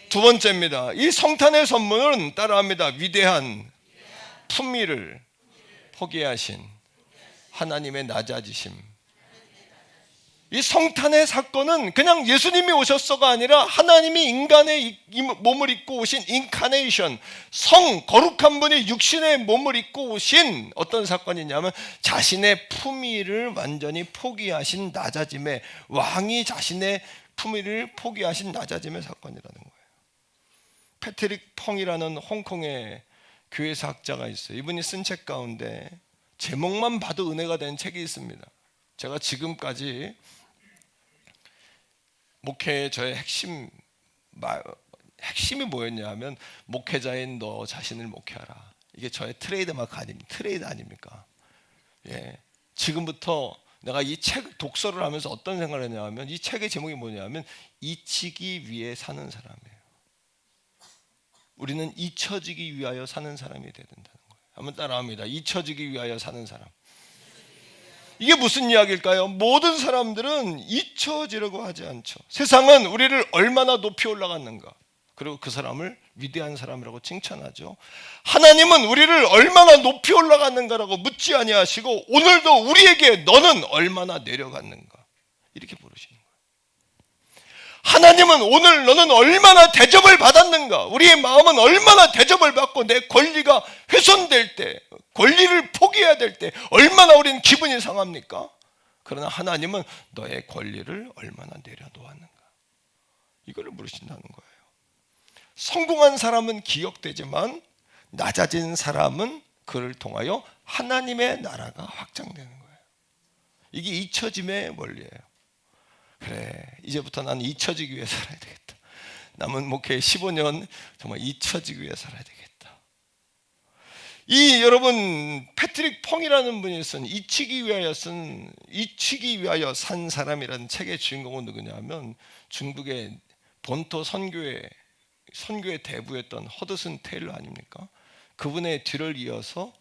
두 번째입니다. 이 성탄의 선물은 따라합니다. 위대한 품위를 포기하신 하나님의 낮아지심. 이 성탄의 사건은 그냥 예수님이 오셨어가 아니라 하나님이 인간의 몸을 입고 오신 인카네이션, 거룩한 분이 육신의 몸을 입고 오신 어떤 사건이냐면 자신의 품위를 완전히 포기하신 낮아짐의, 왕이 자신의 품위를 포기하신 낮아짐의 사건이라는 거예요. 패트릭 펑이라는 홍콩의 교회사학자가 있어요. 이분이 쓴 책 가운데 제목만 봐도 은혜가 된 책이 있습니다. 제가 지금까지 목회의 저의 핵심이 뭐였냐 하면 목회자인 너 자신을 목회하라. 이게 저의 트레이드마크 아닙니까? 트레이드 아닙니까? 예. 지금부터 내가 이 책 독서를 하면서 어떤 생각을 했냐 하면 이 책의 제목이 뭐냐 하면 잊히기 위해 사는 사람이에요. 우리는 잊혀지기 위하여 사는 사람이 되야 된다는 거예요. 한번 따라합니다. 잊혀지기 위하여 사는 사람. 이게 무슨 이야기일까요? 모든 사람들은 잊혀지려고 하지 않죠. 세상은 우리를 얼마나 높이 올라갔는가, 그리고 그 사람을 위대한 사람이라고 칭찬하죠. 하나님은 우리를 얼마나 높이 올라갔는가라고 묻지 아니하시고 오늘도 우리에게 너는 얼마나 내려갔는가 이렇게 부르시는 거예요. 하나님은 오늘 너는 얼마나 대접을 받았는가, 우리의 마음은 얼마나 대접을 받고 내 권리가 훼손될 때, 권리를 포기해야 될 때 얼마나 우리는 기분이 상합니까? 그러나 하나님은 너의 권리를 얼마나 내려놓았는가, 이거를 물으신다는 거예요. 성공한 사람은 기억되지만 낮아진 사람은 그를 통하여 하나님의 나라가 확장되는 거예요. 이게 잊혀짐의 원리예요. 그래, 이제부터 나는 잊혀지기 위해 살아야 되겠다. 남은 목회 15년 정말 잊혀지기 위해 살아야 되겠다. 이 여러분 패트릭 펑이라는 분이 쓴 잊히기 위하여 산 사람이라는 책의 주인공은 누구냐면 중국의 본토 선교의 대부였던 허드슨 테일러 아닙니까? 그분의 뒤를 이어서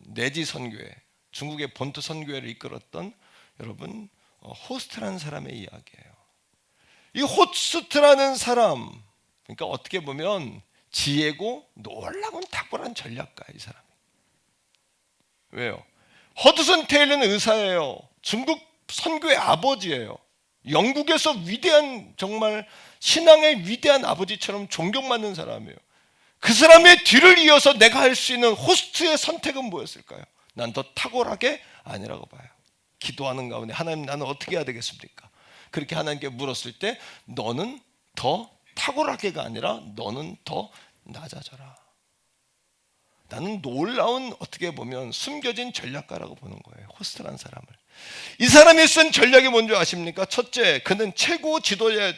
내지 선교회, 중국의 본토 선교회를 이끌었던 여러분 호스트라는 사람의 이야기예요. 이 호스트라는 사람, 그러니까 어떻게 보면 지혜고 놀라운 탁월한 전략가, 이 사람이. 왜요? 허드슨 테일러는 의사예요. 중국 선교의 아버지예요. 영국에서 위대한, 정말 신앙의 위대한 아버지처럼 존경받는 사람이에요. 그 사람의 뒤를 이어서 내가 할 수 있는 호스트의 선택은 뭐였을까요? 난 더 탁월하게 아니라고 봐요. 기도하는 가운데 하나님 나는 어떻게 해야 되겠습니까? 그렇게 하나님께 물었을 때 너는 더 탁월하게가 아니라 너는 더 낮아져라. 나는 놀라운 어떻게 보면 숨겨진 전략가라고 보는 거예요. 호스트라는 사람을. 이 사람이 쓴 전략이 뭔지 아십니까? 첫째, 그는 최고 지도자,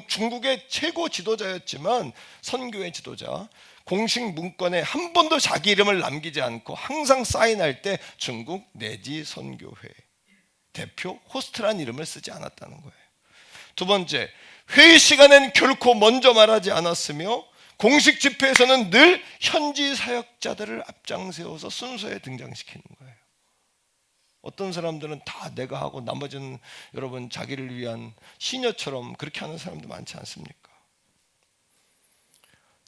중국의 최고 지도자였지만 선교의 지도자. 공식 문건에 한 번도 자기 이름을 남기지 않고 항상 사인할 때 중국 내지 선교회 대표 호스트라는 이름을 쓰지 않았다는 거예요. 두 번째, 회의 시간엔 결코 먼저 말하지 않았으며 공식 집회에서는 늘 현지 사역자들을 앞장세워서 순서에 등장시키는 거예요. 어떤 사람들은 다 내가 하고 나머지는 여러분 자기를 위한 시녀처럼 그렇게 하는 사람도 많지 않습니까?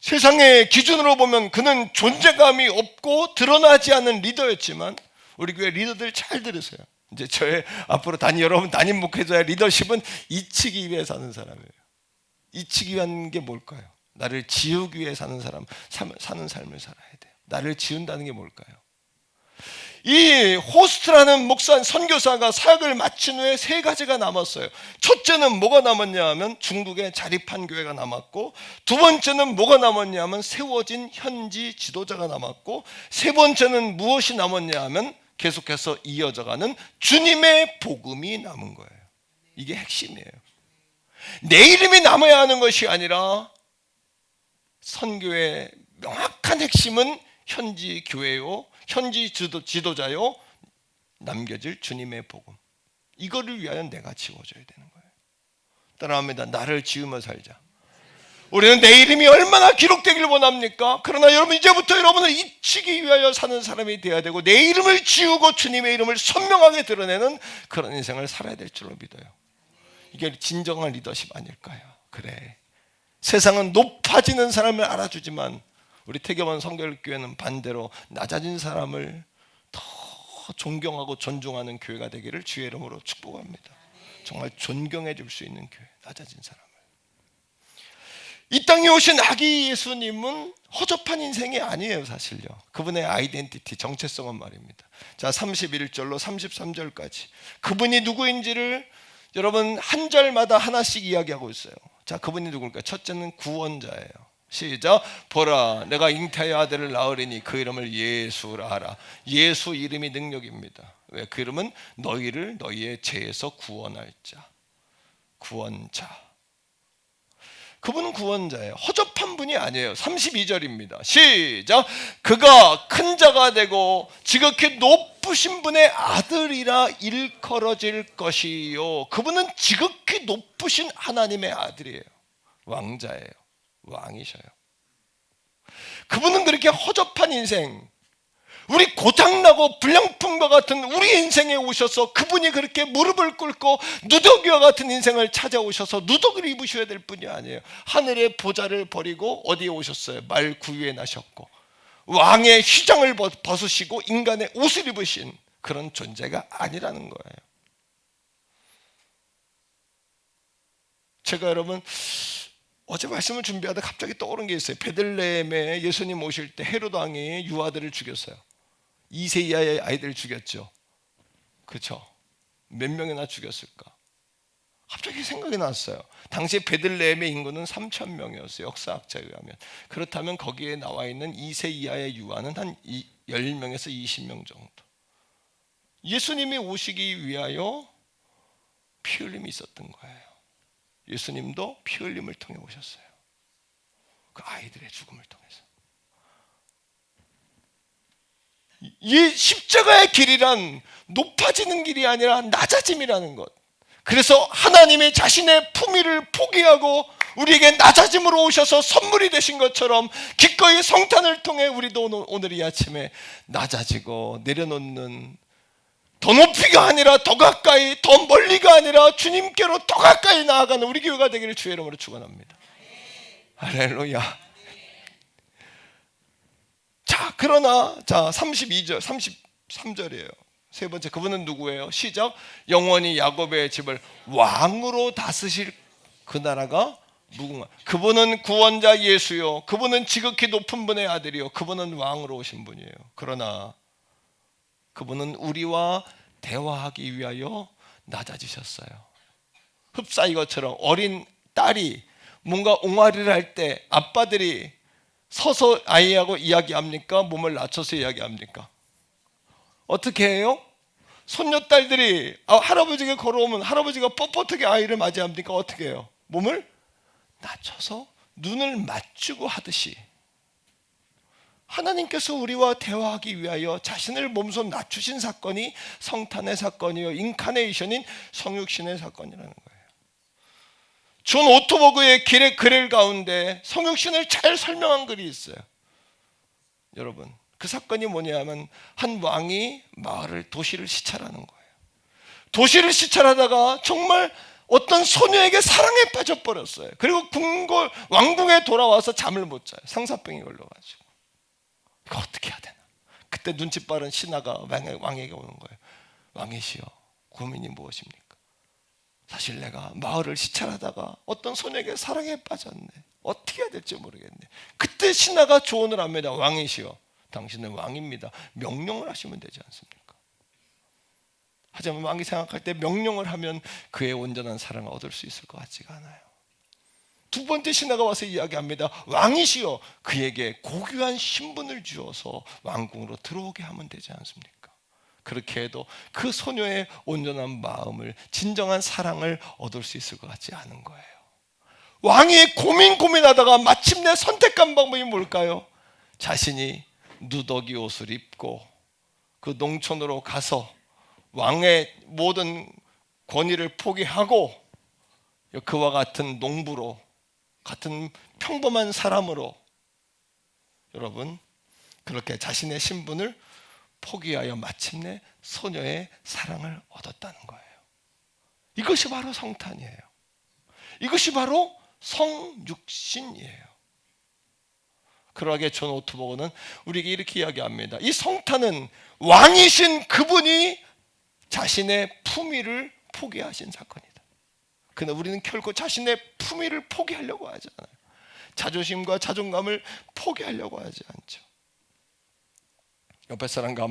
세상의 기준으로 보면 그는 존재감이 없고 드러나지 않은 리더였지만, 우리 교회 리더들 잘 들으세요. 이제 저의 앞으로 여러분 담임 목회자의 리더십은 이치기 위해 사는 사람이에요. 이치기 위한 게 뭘까요? 나를 지우기 위해 사는 삶을 살아야 돼요. 나를 지운다는 게 뭘까요? 이 호스트라는 선교사가 사역을 마친 후에 3가지가 남았어요. 첫째는 뭐가 남았냐 하면 중국의 자립한 교회가 남았고, 두 번째는 뭐가 남았냐 하면 세워진 현지 지도자가 남았고, 세 번째는 무엇이 남았냐 하면 계속해서 이어져가는 주님의 복음이 남은 거예요. 이게 핵심이에요. 내 이름이 남아야 하는 것이 아니라 선교의 명확한 핵심은 현지 교회요, 현지 지도자요, 남겨질 주님의 복음. 이거를 위하여 내가 지워져야 되는 거예요. 따라합니다. 나를 지우며 살자. 우리는 내 이름이 얼마나 기록되기를 원합니까? 그러나 여러분, 이제부터 여러분을 잊히기 위하여 사는 사람이 되어야 되고, 내 이름을 지우고 주님의 이름을 선명하게 드러내는 그런 인생을 살아야 될 줄로 믿어요. 이게 진정한 리더십 아닐까요? 그래, 세상은 높아지는 사람을 알아주지만 우리 태교원 성결교회는 반대로 낮아진 사람을 더 존경하고 존중하는 교회가 되기를 주의 이름으로 축복합니다. 정말 존경해 줄 수 있는 교회, 낮아진 사람을. 이 땅에 오신 아기 예수님은 허접한 인생이 아니에요. 사실요, 그분의 아이덴티티, 정체성은 말입니다. 자, 31절로 33절까지 그분이 누구인지를 여러분 한 절마다 하나씩 이야기하고 있어요. 자, 그분이 누굴까요? 첫째는 구원자예요. 시작. 보라, 내가 잉태의 아들을 낳으리니 그 이름을 예수라 하라. 예수 이름이 능력입니다. 왜? 그 이름은 너희를 너희의 죄에서 구원할 자, 구원자. 그분은 구원자예요. 허접한 분이 아니에요. 32절입니다. 시작. 그가 큰 자가 되고 지극히 높으신 분의 아들이라 일컬어질 것이요. 그분은 지극히 높으신 하나님의 아들이에요. 왕자예요. 왕이셔요. 그분은 그렇게 허접한 인생, 우리 고장나고 불량품과 같은 우리 인생에 오셔서 그분이 그렇게 무릎을 꿇고 누더기와 같은 인생을 찾아오셔서 누더기를 입으셔야 될 분이 아니에요. 하늘의 보좌를 버리고 어디에 오셨어요? 말 구유에 나셨고 왕의 휘장을 벗으시고 인간의 옷을 입으신 그런 존재가 아니라는 거예요. 제가 여러분 어제 말씀을 준비하다 갑자기 떠오른 게 있어요. 베들레헴에 예수님 오실 때 헤롯 왕이 유아들을 죽였어요. 2세 이하의 아이들을 죽였죠. 그렇죠? 몇 명이나 죽였을까? 갑자기 생각이 났어요. 당시 베들레헴의 인구는 3,000명이었어요. 역사학자에 의하면. 그렇다면 거기에 나와 있는 2세 이하의 유아는 한 10명에서 20명 정도. 예수님이 오시기 위하여 피 흘림이 있었던 거예요. 예수님도 피 흘림을 통해 오셨어요. 그 아이들의 죽음을 통해서. 이 십자가의 길이란 높아지는 길이 아니라 낮아짐이라는 것. 그래서 하나님의 자신의 품위를 포기하고 우리에게 낮아짐으로 오셔서 선물이 되신 것처럼 기꺼이 성탄을 통해 우리도 오늘 이 아침에 낮아지고 내려놓는, 더 높이가 아니라 더 가까이, 더 멀리가 아니라 주님께로 더 가까이 나아가는 우리 교회가 되기를 주의 이름으로 축원합니다. 할렐루야. 자, 그러나 32절, 33절이에요. 세 번째, 그분은 누구예요? 시작. 영원히 야곱의 집을 왕으로 다스실 그 나라가 무궁한. 그분은 구원자 예수요. 그분은 지극히 높은 분의 아들이요. 그분은 왕으로 오신 분이에요. 그러나 그분은 우리와 대화하기 위하여 낮아지셨어요. 흡사이 것처럼 어린 딸이 뭔가 옹알이를 할 때 아빠들이 서서 아이하고 이야기합니까? 몸을 낮춰서 이야기합니까? 어떻게 해요? 손녀딸들이 할아버지가 걸어오면 할아버지가 뻣뻣하게 아이를 맞이합니까? 어떻게 해요? 몸을 낮춰서 눈을 맞추고 하듯이 하나님께서 우리와 대화하기 위하여 자신을 몸소 낮추신 사건이 성탄의 사건이요, 인카네이션인 성육신의 사건이라는 거예요. 존 오토버그의 길의 글 가운데 성육신을 잘 설명한 글이 있어요. 여러분, 그 사건이 뭐냐면 한 왕이 도시를 시찰하는 거예요. 도시를 시찰하다가 정말 어떤 소녀에게 사랑에 빠져버렸어요. 그리고 왕궁에 돌아와서 잠을 못 자요. 상사병이 걸려가지고. 이거 어떻게 해야 되나? 그때 눈치 빠른 신하가 왕에게 오는 거예요. 왕이시여, 고민이 무엇입니까? 사실 내가 마을을 시찰하다가 어떤 소녀에게 사랑에 빠졌네. 어떻게 해야 될지 모르겠네. 그때 신하가 조언을 합니다. 왕이시여, 당신은 왕입니다. 명령을 하시면 되지 않습니까? 하지만 왕이 생각할 때 명령을 하면 그의 온전한 사랑을 얻을 수 있을 것 같지가 않아요. 두 번째 신하가 와서 이야기합니다. 왕이시여, 그에게 고귀한 신분을 주어서 왕궁으로 들어오게 하면 되지 않습니까? 그렇게 해도 그 소녀의 온전한 마음을, 진정한 사랑을 얻을 수 있을 것 같지 않은 거예요. 왕이 고민하다가 마침내 선택한 방법이 뭘까요? 자신이 누더기 옷을 입고 그 농촌으로 가서 왕의 모든 권위를 포기하고 그와 같은 농부로, 같은 평범한 사람으로 여러분 그렇게 자신의 신분을 포기하여 마침내 소녀의 사랑을 얻었다는 거예요. 이것이 바로 성탄이에요. 이것이 바로 성육신이에요. 그러하게 존 오트버거는 우리에게 이렇게 이야기합니다. 이 성탄은 왕이신 그분이 자신의 품위를 포기하신 사건이다. 그러나 우리는 결코 자신의 품위를 포기하려고 하지 않아요. 자존심과 자존감을 포기하려고 하지 않죠. 옆에 사람과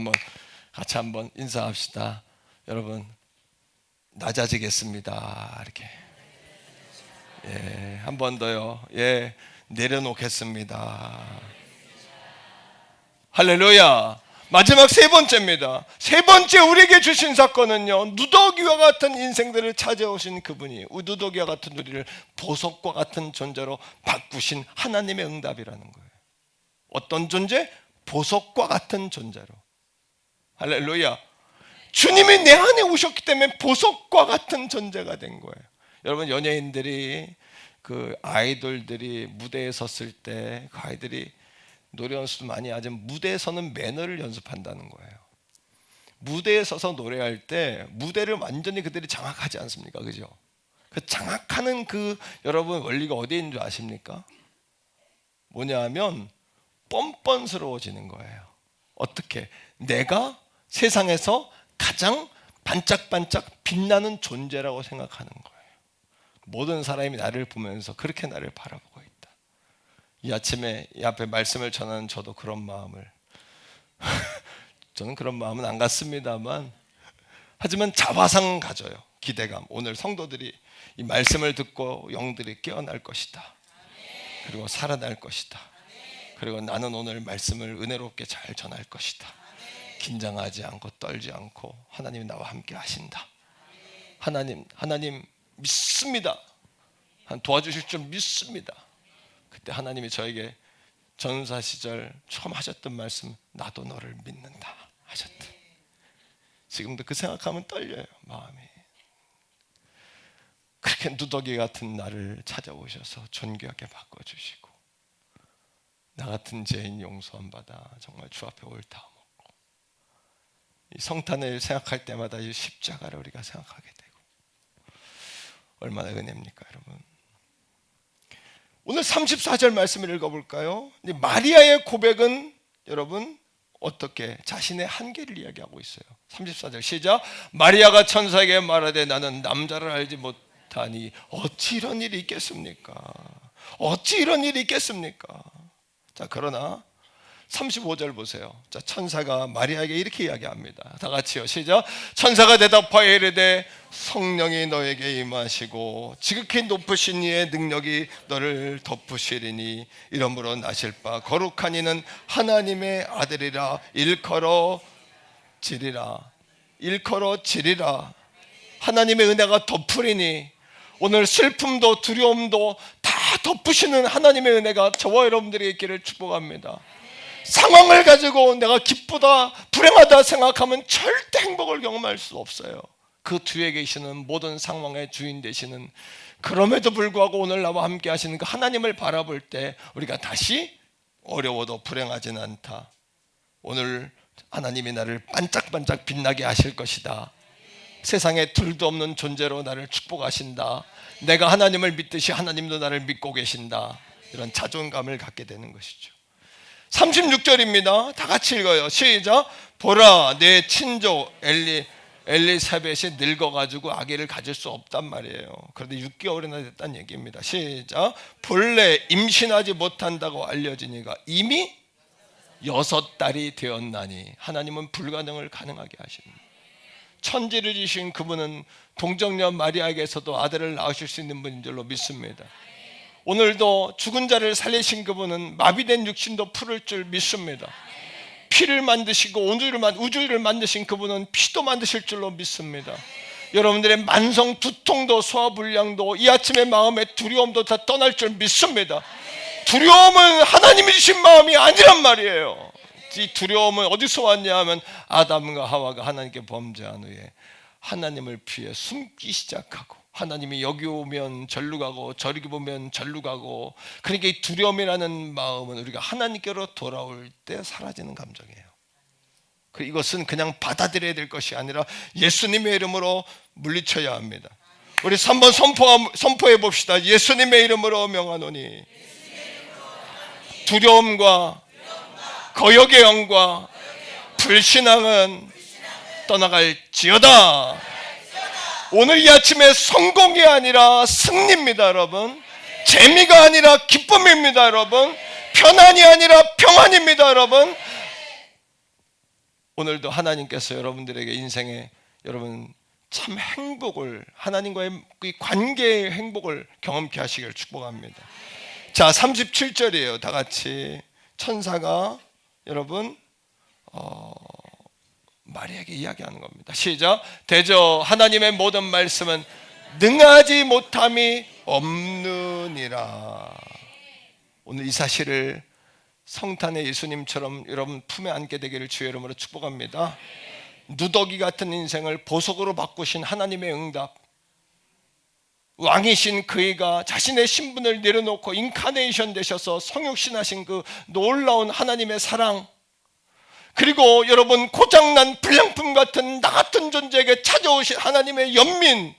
같이 한번 인사합시다. 여러분, 낮아지겠습니다. 이렇게. 예, 한 번 더요. 예, 내려놓겠습니다. 할렐루야. 마지막 세 번째입니다. 세 번째 우리에게 주신 사건은요, 누더기와 같은 인생들을 찾아오신 그분이 누더기와 같은 우리를 보석과 같은 존재로 바꾸신 하나님의 응답이라는 거예요. 어떤 존재? 보석과 같은 존재로. 할렐루야. 주님이 내 안에 오셨기 때문에 보석과 같은 존재가 된 거예요. 여러분, 연예인들이 그 아이돌들이 무대에 섰을 때 그 아이들이 노래 연습도 많이 하지만 무대에서는 매너를 연습한다는 거예요. 무대에 서서 노래할 때 무대를 완전히 그들이 장악하지 않습니까? 그죠? 그 장악하는 그 여러분 원리가 어디에 있는 줄 아십니까? 뭐냐 하면 뻔뻔스러워지는 거예요. 어떻게? 내가 세상에서 가장 반짝반짝 빛나는 존재라고 생각하는 거예요. 모든 사람이 나를 보면서 그렇게 나를 바라보고 있다. 이 아침에 이 앞에 말씀을 전하는 저도 그런 마음을 저는 그런 마음은 안 갖습니다만 하지만 자화상 가져요. 기대감. 오늘 성도들이 이 말씀을 듣고 영들이 깨어날 것이다. 그리고 살아날 것이다. 그리고 나는 오늘 말씀을 은혜롭게 잘 전할 것이다. 긴장하지 않고 떨지 않고 하나님이 나와 함께 하신다. 하나님 믿습니다. 도와주실 줄 믿습니다. 그때 하나님이 저에게 전사 시절 처음 하셨던 말씀, 나도 너를 믿는다 하셨다. 지금도 그 생각하면 떨려요, 마음이. 그렇게 누더기 같은 나를 찾아오셔서 존귀하게 바꿔주시고 나 같은 죄인 용서함 받아 정말 주 앞에 옳다 먹고 이 성탄을 생각할 때마다 이 십자가를 우리가 생각하게 되고 얼마나 은혜입니까, 여러분. 오늘 34절 말씀을 읽어볼까요? 마리아의 고백은 여러분 어떻게 자신의 한계를 이야기하고 있어요. 34절 시작. 마리아가 천사에게 말하되 나는 남자를 알지 못하니 어찌 이런 일이 있겠습니까? 어찌 이런 일이 있겠습니까? 자, 그러나 35절 보세요. 자, 천사가 마리아에게 이렇게 이야기합니다. 다 같이요. 시작. 천사가 대답하여 이르되 성령이 너에게 임하시고 지극히 높으신 이의 능력이 너를 덮으시리니 이러므로 나실 바 거룩한 이는 하나님의 아들이라 일컬어 지리라. 일컬어 지리라. 하나님의 은혜가 덮으리니 오늘 슬픔도 두려움도 다 덮으시는 하나님의 은혜가 저와 여러분들에게 있기를 축복합니다. 상황을 가지고 내가 기쁘다 불행하다 생각하면 절대 행복을 경험할 수 없어요. 그 뒤에 계시는 모든 상황의 주인 되시는, 그럼에도 불구하고 오늘 나와 함께 하시는 그 하나님을 바라볼 때 우리가 다시 어려워도 불행하진 않다, 오늘 하나님이 나를 반짝반짝 빛나게 하실 것이다. 세상에 둘도 없는 존재로 나를 축복하신다. 내가 하나님을 믿듯이 하나님도 나를 믿고 계신다. 이런 자존감을 갖게 되는 것이죠. 36절입니다. 다 같이 읽어요. 시작. 보라, 내 친족 엘리사벳이 늙어가지고 아기를 가질 수 없단 말이에요. 그런데 6개월이나 됐다는 얘기입니다. 시작. 본래 임신하지 못한다고 알려지니까 이미 6달이 되었나니 하나님은 불가능을 가능하게 하십니다. 천지를 지신 그분은 동정녀 마리아에게서도 아들을 낳으실 수 있는 분인 줄로 믿습니다. 오늘도 죽은 자를 살리신 그분은 마비된 육신도 풀을 줄 믿습니다. 피를 만드시고 우주를 만드신 그분은 피도 만드실 줄로 믿습니다. 여러분들의 만성 두통도 소화불량도 이 아침의 마음의 두려움도 다 떠날 줄 믿습니다. 두려움은 하나님이 주신 마음이 아니란 말이에요. 이 두려움은 어디서 왔냐 하면 아담과 하와가 하나님께 범죄한 후에 하나님을 피해 숨기 시작하고, 하나님이 여기 오면 절로 가고 저리 보면 절로 가고, 그러니까 이 두려움이라는 마음은 우리가 하나님께로 돌아올 때 사라지는 감정이에요. 이것은 그냥 받아들여야 될 것이 아니라 예수님의 이름으로 물리쳐야 합니다. 우리 3번 선포해 봅시다. 예수님의 이름으로 명하노니 두려움과 거역의 영과 불신앙은 떠나갈지어다. 오늘 이 아침에 성공이 아니라 승리입니다, 여러분. 재미가 아니라 기쁨입니다, 여러분. 편안이 아니라 평안입니다, 여러분. 오늘도 하나님께서 여러분들에게 인생에 여러분 참 행복을, 하나님과의 이 관계의 행복을 경험케 하시기를 축복합니다. 자, 37절이에요. 다 같이. 천사가 여러분 마리아에게 이야기하는 겁니다. 시작. 대저 하나님의 모든 말씀은 능하지 못함이 없느니라. 오늘 이 사실을 성탄의 예수님처럼 여러분 품에 안게 되기를 주의 이름으로 축복합니다. 누더기 같은 인생을 보석으로 바꾸신 하나님의 응답, 왕이신 그이가 자신의 신분을 내려놓고 인카네이션 되셔서 성육신하신 그 놀라운 하나님의 사랑, 그리고 여러분 고장난 불량품 같은 나 같은 존재에게 찾아오신 하나님의 연민,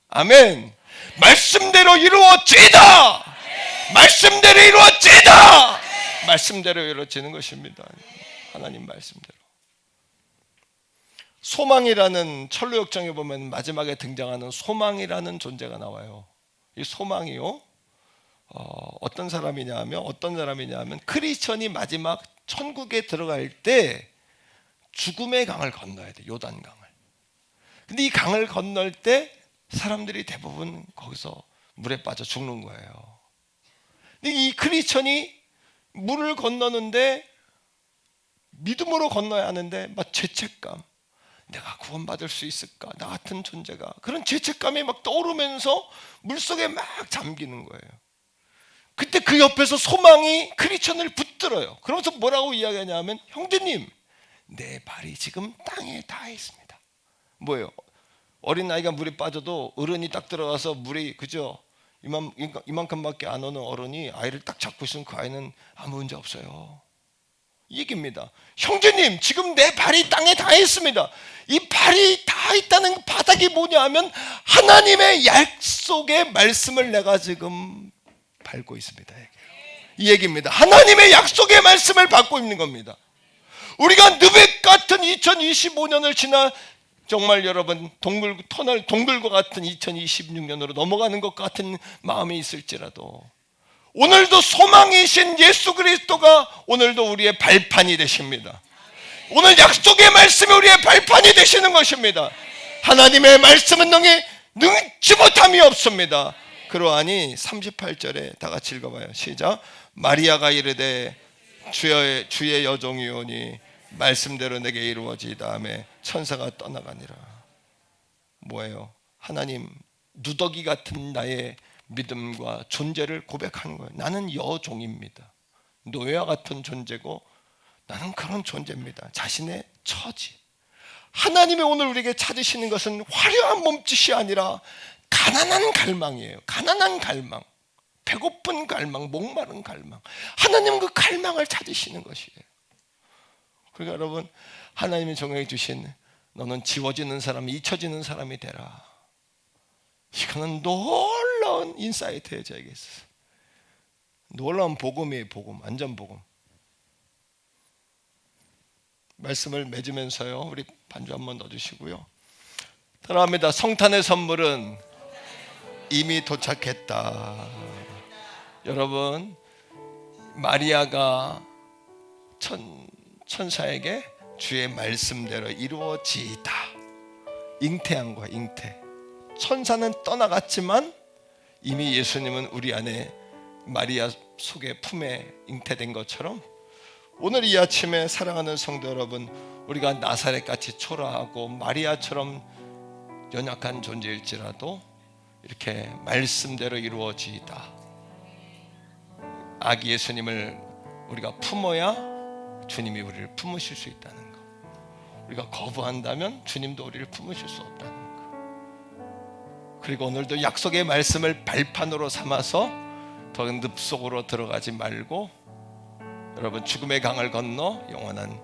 아멘. 말씀대로 이루어지다. 말씀대로 이루어지다. 말씀대로 이루어지는 것입니다. 하나님 말씀대로. 소망이라는 철로역정에 보면 마지막에 등장하는 소망이라는 존재가 나와요. 이 소망이요, 어떤 사람이냐 하면 크리스천이 마지막 천국에 들어갈 때 죽음의 강을 건너야 돼. 요단강을. 근데 이 강을 건널 때 사람들이 대부분 거기서 물에 빠져 죽는 거예요. 근데 이 크리스천이 물을 건너는데 믿음으로 건너야 하는데 막 죄책감, 내가 구원받을 수 있을까? 나 같은 존재가. 그런 죄책감이 막 떠오르면서 물속에 막 잠기는 거예요. 그때 그 옆에서 소망이 크리스천을 붙들어요. 그러면서 뭐라고 이야기하냐면, 형제님, 내 발이 지금 땅에 닿아 있습니다. 뭐예요? 어린아이가 물에 빠져도 어른이 딱 들어가서 물이 그죠? 이만큼밖에 안 오는 어른이 아이를 딱 잡고 있으면 그 아이는 아무 문제 없어요. 이 얘기입니다. 형제님, 지금 내 발이 땅에 닿아 있습니다. 이 발이 닿아 있다는 바닥이 뭐냐 하면 하나님의 약속의 말씀을 내가 지금 밟고 있습니다. 이 얘기입니다. 하나님의 약속의 말씀을 밟고 있는 겁니다. 우리가 느백 같은 2025년을 지나 정말 여러분 동굴과 같은 2026년으로 넘어가는 것 같은 마음이 있을지라도 오늘도 소망이신 예수 그리스도가 오늘도 우리의 발판이 되십니다. 오늘 약속의 말씀이 우리의 발판이 되시는 것입니다. 하나님의 말씀은 능치 못함이 없습니다. 그러하니 38절에 다 같이 읽어봐요. 시작. 마리아가 이르되 주의 여종이오니 말씀대로 내게 이루어지이다 하매 천사가 떠나가니라. 뭐예요? 하나님, 누더기 같은 나의 믿음과 존재를 고백하는 거예요. 나는 여종입니다. 노예와 같은 존재고 나는 그런 존재입니다. 자신의 처지. 하나님이 오늘 우리에게 찾으시는 것은 화려한 몸짓이 아니라 가난한 갈망이에요. 가난한 갈망, 배고픈 갈망, 목마른 갈망. 하나님은 그 갈망을 찾으시는 것이에요. 그러니까 여러분, 하나님이 정해 주신 너는 지워지는 사람, 잊혀지는 사람이 되라. 이거는 놀라운 인사이트예요. 저에게 있어서 놀라운 복음이에요. 복음, 완전 복음. 말씀을 맺으면서요, 우리 반주 한번 넣어주시고요. 따라합니다. 성탄의 선물은 이미 도착했다. 여러분, 마리아가 천사에게 주의 말씀대로 이루어지이다. 잉태한 거야, 잉태. 천사는 떠나갔지만 이미 예수님은 우리 안에 마리아 속에 품에 잉태된 것처럼 오늘 이 아침에 사랑하는 성도 여러분, 우리가 나사렛같이 초라하고 마리아처럼 연약한 존재일지라도 이렇게 말씀대로 이루어지이다. 아기 예수님을 우리가 품어야 주님이 우리를 품으실 수 있다는 것. 우리가 거부한다면 주님도 우리를 품으실 수 없다는 것. 그리고 오늘도 약속의 말씀을 발판으로 삼아서 더 늪속으로 들어가지 말고 여러분, 죽음의 강을 건너 영원한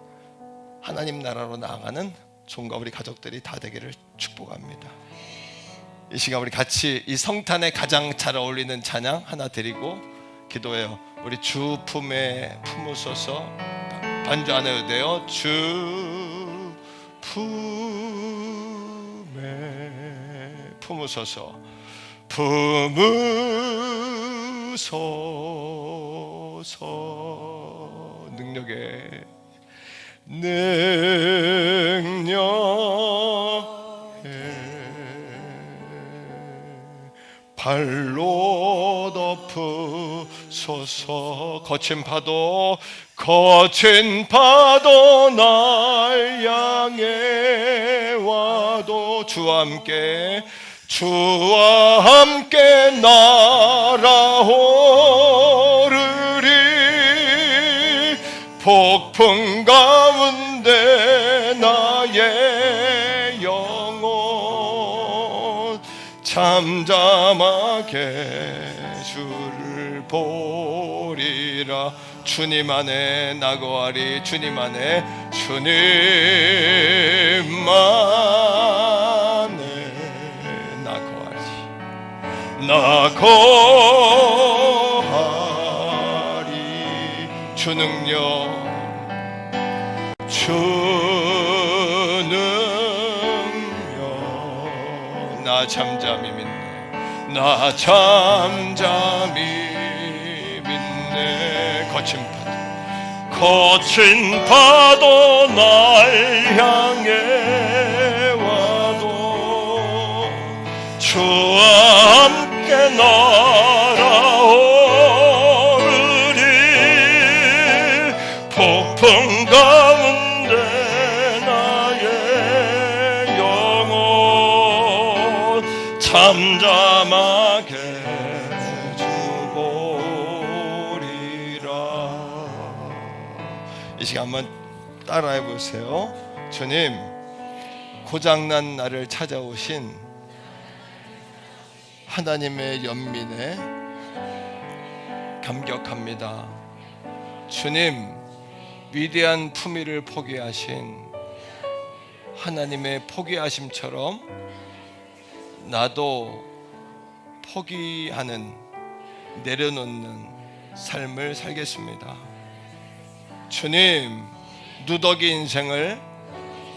하나님 나라로 나아가는 종과 우리 가족들이 다 되기를 축복합니다. 이 시간 우리 같이 이 성탄에 가장 잘 어울리는 찬양 하나 드리고 기도해요. 우리 주 품에 품으소서. 반주 안 해도 돼요. 주 품에 품으소서. 품으소서. 능력에 발로 덮으소서. 거친 파도 날 향해 와도 주와 함께 날아오르리. 폭풍 가운데 나의 영혼 잠잠하게 주를 보리라. 주님 안에 나거하리. 주님 안에 나거하리. 주 능력 나 잠잠히 믿네. 나 잠잠히 믿네. 거친 파도 날 향해 와도 주와 함께 날아오르리. 폭풍 가운데 나의 영혼 잠잠하게 이 시간 한번 따라해 보세요. 주님, 고장난 나를 찾아오신 하나님의 연민에 감격합니다. 주님, 위대한 품위를 포기하신 하나님의 포기하심처럼 나도 포기하는, 내려놓는 삶을 살겠습니다. 주님, 누더기 인생을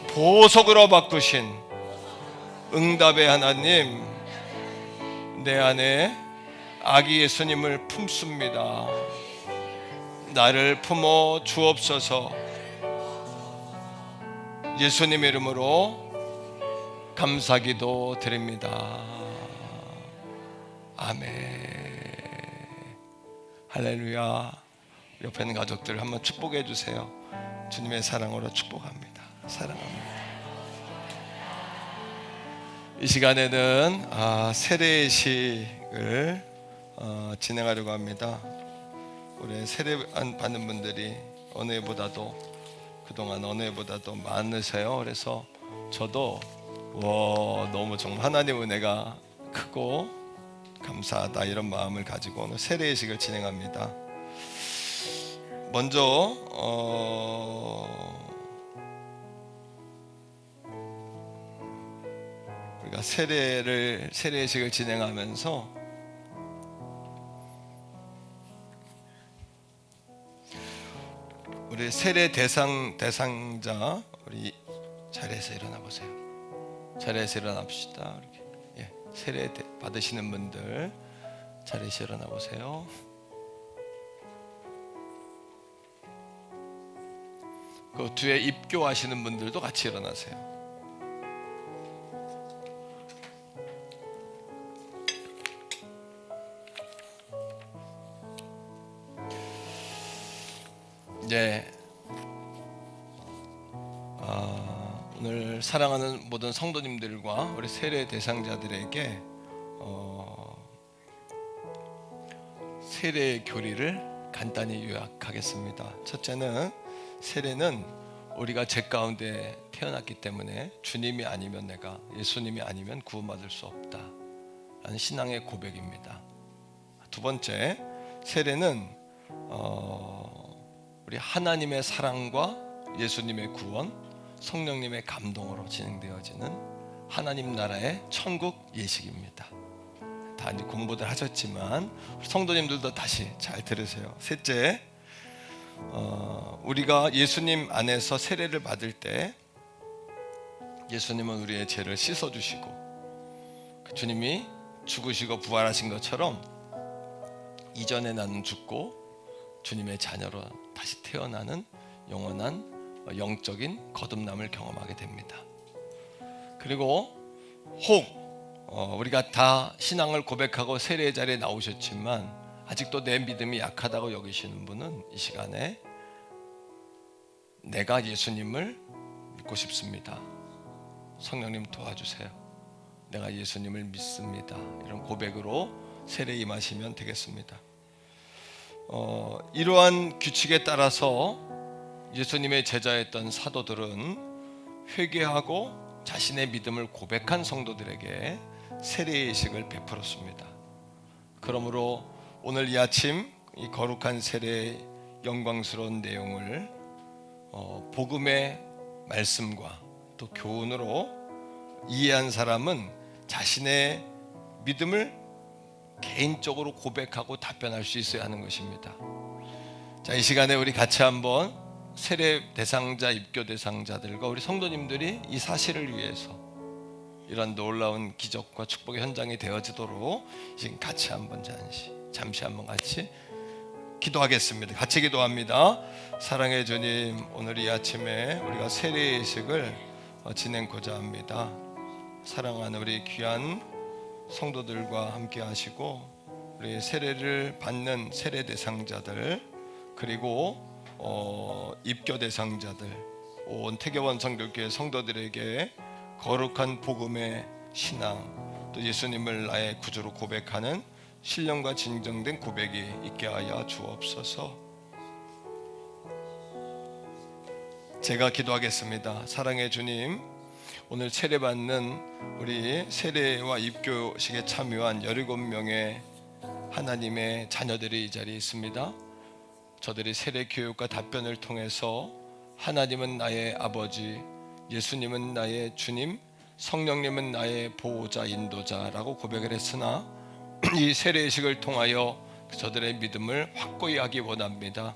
보석으로 바꾸신 응답의 하나님, 내 안에 아기 예수님을 품습니다. 나를 품어 주옵소서. 예수님 이름으로 감사기도 드립니다. 아멘. 할렐루야. 옆에 있는 가족들 한번 축복해 주세요. 주님의 사랑으로 축복합니다. 사랑합니다. 이 시간에는 세례식을 진행하려고 합니다. 우리 세례 받는 분들이 어느 해보다도 그동안 어느 해보다도 많으세요. 그래서 저도 너무 정말 하나님 은혜가 크고 감사하다 이런 마음을 가지고 오늘 세례식을 진행합니다. 먼저 우리가 세례식을 진행하면서 우리 세례 대상자 우리 자리에서 일어나 보세요. 자리에서 일어납시다. 이렇게. 예, 세례 받으시는 분들 자리에서 일어나 보세요. 그 뒤에 입교하시는 분들도 같이 일어나세요. 네. 오늘 사랑하는 모든 성도님들과 우리 세례 대상자들에게 세례 교리를 간단히 요약하겠습니다. 첫째는 세례는 우리가 죄 가운데 태어났기 때문에 주님이 아니면 내가, 예수님이 아니면 구원받을 수 없다 라는 신앙의 고백입니다. 두 번째, 세례는 우리 하나님의 사랑과 예수님의 구원, 성령님의 감동으로 진행되어지는 하나님 나라의 천국 예식입니다. 다 이제 공부들 하셨지만 우리 성도님들도 다시 잘 들으세요. 셋째, 우리가 예수님 안에서 세례를 받을 때 예수님은 우리의 죄를 씻어주시고 주님이 죽으시고 부활하신 것처럼 이전에 나는 죽고 주님의 자녀로 다시 태어나는 영원한 영적인 거듭남을 경험하게 됩니다. 그리고 혹 우리가 다 신앙을 고백하고 세례의 자리에 나오셨지만 아직도 내 믿음이 약하다고 여기시는 분은 이 시간에 내가 예수님을 믿고 싶습니다. 성령님 도와주세요. 내가 예수님을 믿습니다. 이런 고백으로 세례에 임하시면 되겠습니다. 이러한 규칙에 따라서 예수님의 제자였던 사도들은 회개하고 자신의 믿음을 고백한 성도들에게 세례의식을 베풀었습니다. 그러므로 오늘 이 아침 이 거룩한 세례의 영광스러운 내용을 복음의 말씀과 또 교훈으로 이해한 사람은 자신의 믿음을 개인적으로 고백하고 답변할 수 있어야 하는 것입니다. 자, 이 시간에 우리 같이 한번 세례 대상자, 입교 대상자들과 우리 성도님들이 이 사실을 위해서 이런 놀라운 기적과 축복의 현장이 되어지도록 지금 같이 한번 잠시 한번 같이 기도하겠습니다. 같이 기도합니다. 사랑의 주님, 오늘 이 아침에 우리가 세례의식을 지내고자 합니다. 사랑하는 우리 귀한 성도들과 함께 하시고 우리 세례를 받는 세례 대상자들 그리고 입교 대상자들 온 태교원 성교교회 성도들에게 거룩한 복음의 신앙 또 예수님을 나의 구주로 고백하는 신령과 진정된 고백이 있게 하여 주옵소서. 제가 기도하겠습니다. 사랑의 주님, 오늘 세례받는 우리 세례와 입교식에 참여한 17명의 하나님의 자녀들이 이 자리에 있습니다. 저들이 세례 교육과 답변을 통해서 하나님은 나의 아버지, 예수님은 나의 주님, 성령님은 나의 보호자, 인도자라고 고백을 했으나 이 세례의식을 통하여 저들의 믿음을 확고히 하기 원합니다.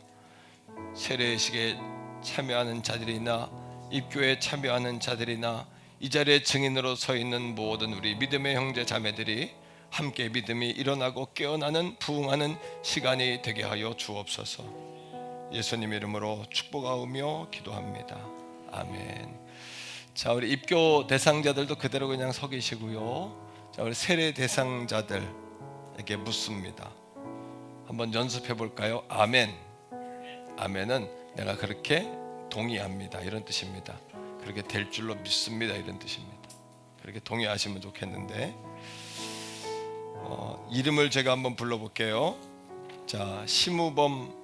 세례의식에 참여하는 자들이나 입교에 참여하는 자들이나 이 자리에 증인으로 서 있는 모든 우리 믿음의 형제 자매들이 함께 믿음이 일어나고 깨어나는 부흥하는 시간이 되게 하여 주옵소서. 예수님 이름으로 축복하오며 기도합니다. 아멘. 자, 우리 입교 대상자들도 그대로 그냥 서 계시고요. 자, 우리 세례 대상자들에게 묻습니다. 한번 연습해 볼까요? 아멘. 아멘은 내가 그렇게 동의합니다 이런 뜻입니다. 그렇게 될 줄로 믿습니다 이런 뜻입니다. 그렇게 동의하시면 좋겠는데 이름을 제가 한번 불러볼게요. 자, 심우범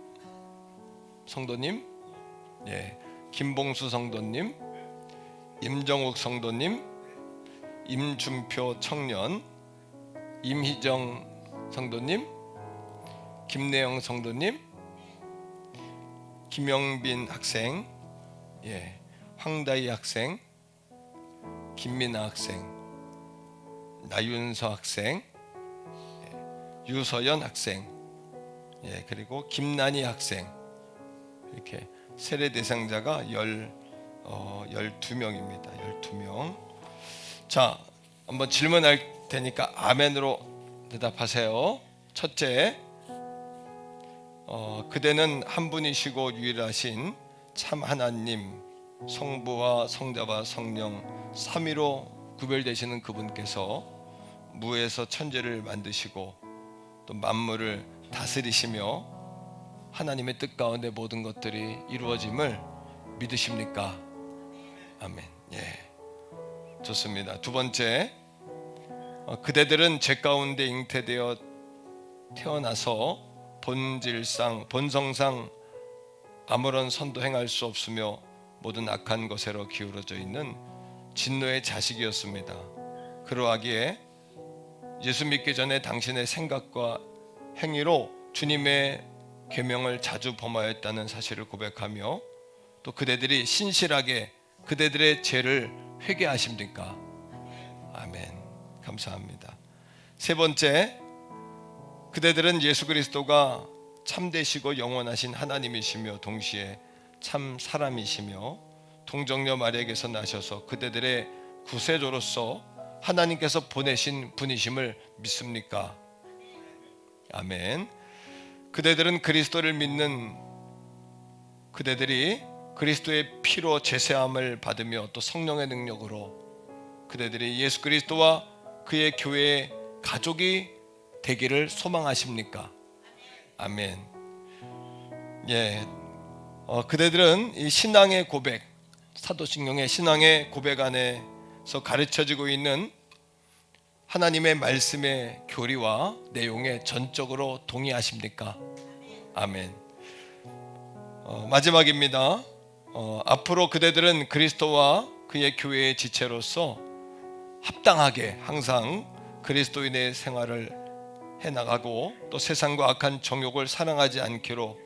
성도님, 예, 김봉수 성도님, 임정욱 성도님, 임준표 청년, 임희정 성도님, 김내영 성도님, 김영빈 학생, 예, 황다희 학생, 김민아 학생, 나윤서 학생, 유서연 학생, 그리고 김난희 학생, 이렇게 세례 대상자가 12명입니다. 12명. 자, 한번 질문할 테니까 아멘으로 대답하세요. 첫째, 그대는 한 분이시고 유일하신 참 하나님, 성부와 성자와 성령 삼위로 구별되시는 그분께서 무에서 천지를 만드시고 또 만물을 다스리시며 하나님의 뜻 가운데 모든 것들이 이루어짐을 믿으십니까? 아멘. 좋습니다. 두 번째, 그대들은 죄 가운데 잉태되어 태어나서 본질상 본성상 아무런 선도 행할 수 없으며 모든 악한 것에로 기울어져 있는 진노의 자식이었습니다. 그러하기에 예수 믿기 전에 당신의 생각과 행위로 주님의 계명을 자주 범하였다는 사실을 고백하며 또 그대들이 신실하게 그대들의 죄를 회개하십니까? 아멘. 감사합니다. 세 번째, 그대들은 예수 그리스도가 참되시고 영원하신 하나님이시며 동시에 참 사람이시며 동정녀 마리아에게서 나셔서 그대들의 구세주로서 하나님께서 보내신 분이심을 믿습니까? 아멘. 그대들은 그리스도를 믿는 그대들이 그리스도의 피로 제사함을 받으며 또 성령의 능력으로 그대들이 예수 그리스도와 그의 교회의 가족이 되기를 소망하십니까? 아멘. 그대들은 이 신앙의 고백, 사도신경의 신앙의 고백 안에서 가르쳐지고 있는 하나님의 말씀의 교리와 내용에 전적으로 동의하십니까? 아멘. 마지막입니다. 앞으로 그대들은 그리스도와 그의 교회의 지체로서 합당하게 항상 그리스도인의 생활을 해나가고 또 세상과 악한 정욕을 사랑하지 않기로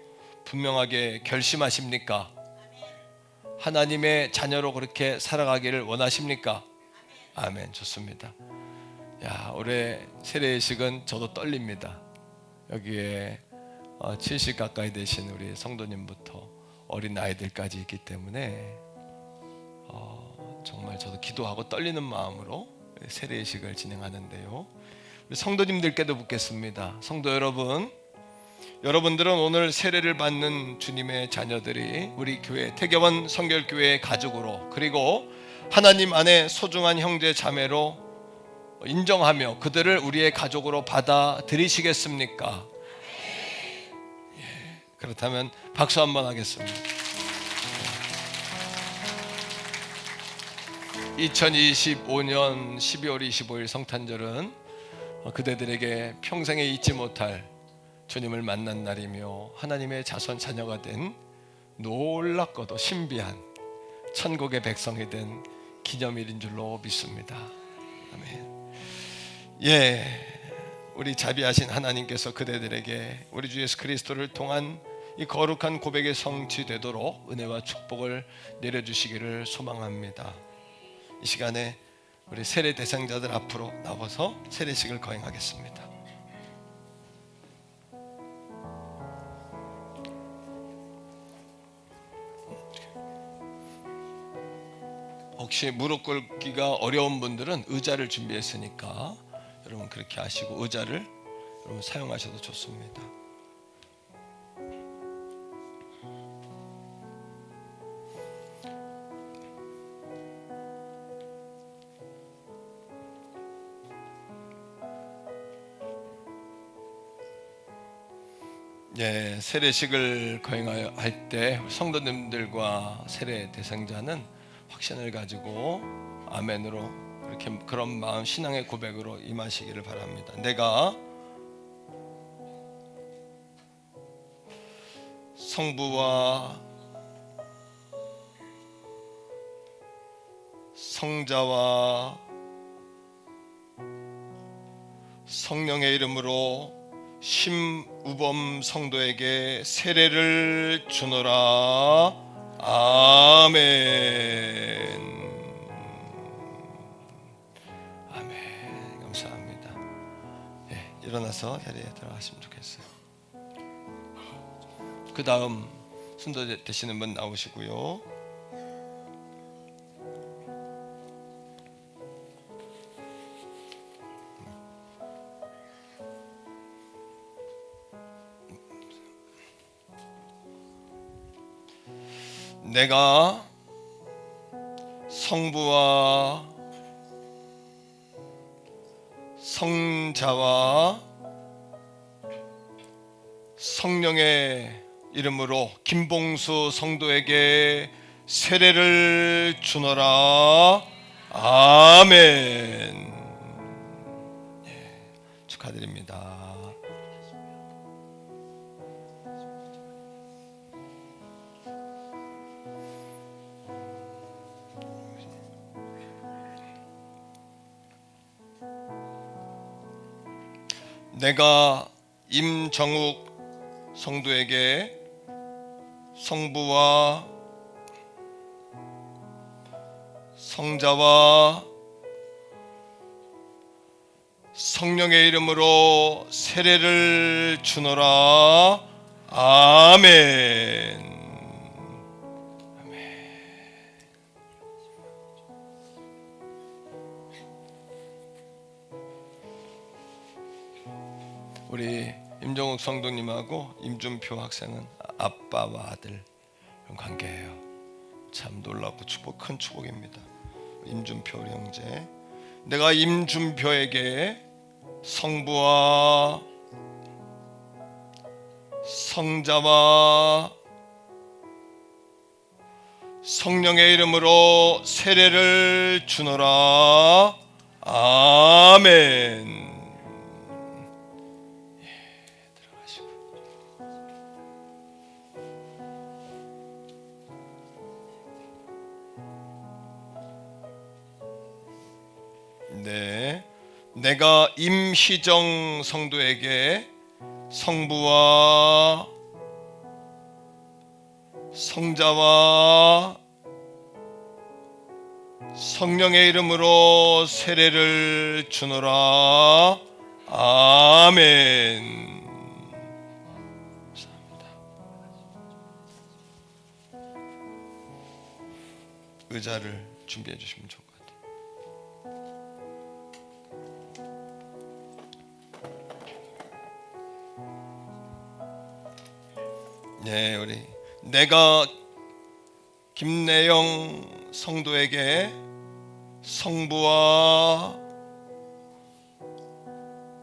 분명하게 결심하십니까? 하나님의 자녀로 그렇게 살아가기를 원하십니까? 아멘. 좋습니다. 올해 세례식은 저도 떨립니다. 여기에 70 가까이 되신 우리 성도님부터 어린 아이들까지 있기 때문에 정말 저도 기도하고 떨리는 마음으로 세례식을 진행하는데요. 우리 성도님들께도 묻겠습니다. 성도 여러분, 여러분들은 오늘 세례를 받는 주님의 자녀들이 우리 교회 태교원 성결교회의 가족으로 그리고 하나님 안에 소중한 형제 자매로 인정하며 그들을 우리의 가족으로 받아들이시겠습니까? 그렇다면 박수 한번 하겠습니다. 2025년 12월 25일 성탄절은 그대들에게 평생에 잊지 못할 주님을 만난 날이며 하나님의 자손 자녀가 된 놀랍고도 신비한 천국의 백성이 된 기념일인 줄로 믿습니다. 아멘. 우리 자비하신 하나님께서 그대들에게 우리 주 예수 그리스도를 통한 이 거룩한 고백의 성취되도록 은혜와 축복을 내려주시기를 소망합니다. 이 시간에 우리 세례 대상자들 앞으로 나와서 세례식을 거행하겠습니다. 혹시 무릎 꿇기가 어려운 분들은 의자를 준비했으니까 여러분 그렇게 하시고 의자를 여러분 사용하셔도 좋습니다. 세례식을 거행할 때 성도님들과 세례 대상자는 확신을 가지고 아멘으로 이렇게 그런 마음 신앙의 고백으로 임하시기를 바랍니다. 내가 성부와 성자와 성령의 이름으로 심우범 성도에게 세례를 주노라. 아멘. 아멘. 감사합니다. 일어나서 자리에 들어가시면 좋겠어요. 그 다음 순서 되시는 분 나오시고요. 내가 성부와 성자와 성령의 이름으로 김봉수 성도에게 세례를 주노라. 아멘. 축하드립니다. 내가 임정욱 성도에게 성부와 성자와 성령의 이름으로 세례를 주노라. 아멘. 우리 임정욱 성도님하고 임준표 학생은 아빠와 아들 이런 관계예요. 참 놀랍고 큰 축복입니다. 임준표 우리 형제, 내가 임준표에게 성부와 성자와 성령의 이름으로 세례를 주노라. 아멘. 네, 내가 임희정 성도에게 성부와 성자와 성령의 이름으로 세례를 주노라. 아멘. 감사합니다. 의자를 준비해 주시면 좋을 것 같아요. 네, 우리 내가 김내영 성도에게 성부와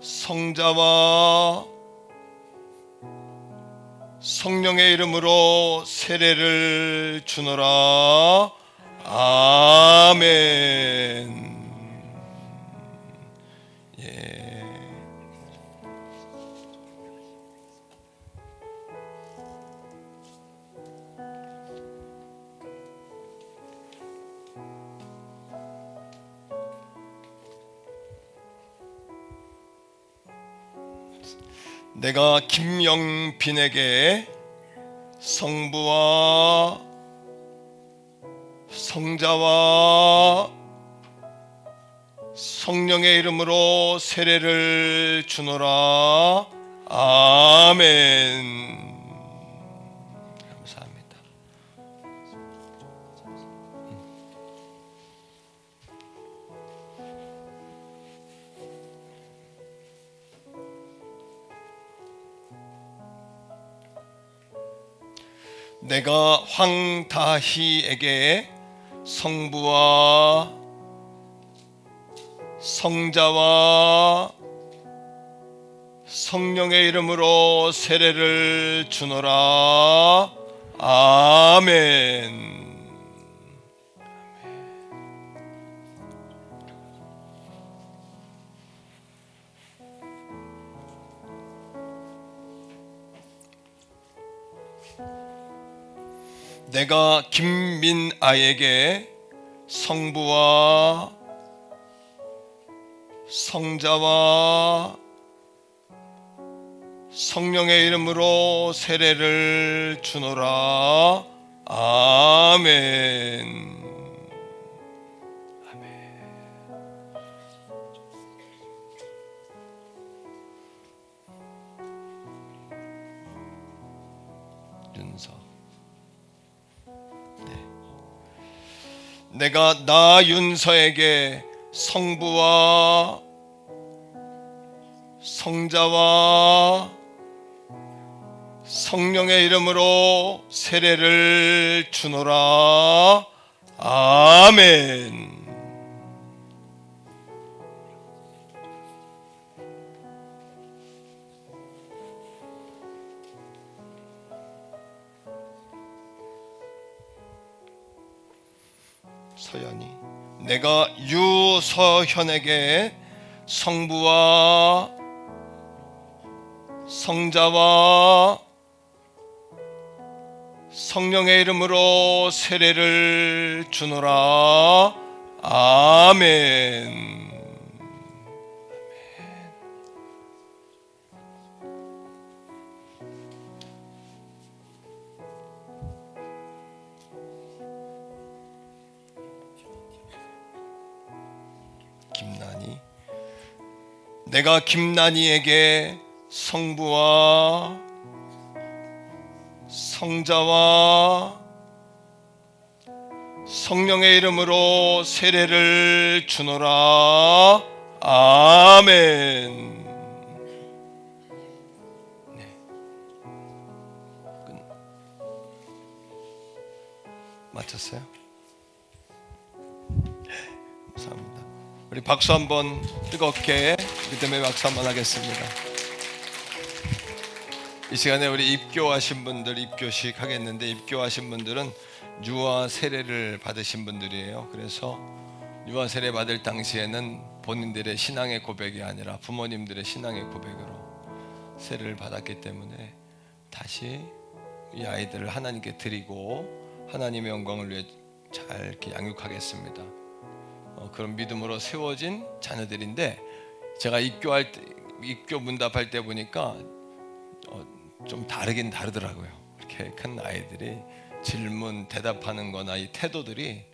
성자와 성령의 이름으로 세례를 주노라. 아멘. 예. 내가 김영빈에게 성부와 성자와 성령의 이름으로 세례를 주노라. 아멘. 감사합니다. 내가 황다희에게 성부와 성자와 성령의 이름으로 세례를 주노라. 아멘. 내가 김민아에게 성부와 성자와 성령의 이름으로 세례를 주노라. 아멘. 아멘. 윤서. 내가 나 윤서에게 성부와 성자와 성령의 이름으로 세례를 주노라. 아멘. 서연이, 내가 유서현에게 성부와 성자와 성령의 이름으로 세례를 주노라. 아멘. 김난이, 내가 김난이에게 성부와 성자와 성령의 이름으로 세례를 주노라. 아멘. 마쳤어요? 감사합니다. 우리 박수 한번 뜨겁게 믿음의 박수 한번 하겠습니다. 이 시간에 우리 입교하신 분들 입교식 하겠는데, 입교하신 분들은 유아 세례를 받으신 분들이에요. 그래서 유아 세례 받을 당시에는 본인들의 신앙의 고백이 아니라 부모님들의 신앙의 고백으로 세례를 받았기 때문에 다시 이 아이들을 하나님께 드리고 하나님의 영광을 위해 잘 이렇게 양육하겠습니다. 그런 믿음으로 세워진 자녀들인데, 제가 입교 문답할 때 보니까 좀 다르긴 다르더라고요. 이렇게 큰 아이들이 질문 대답하는 거나 이 태도들이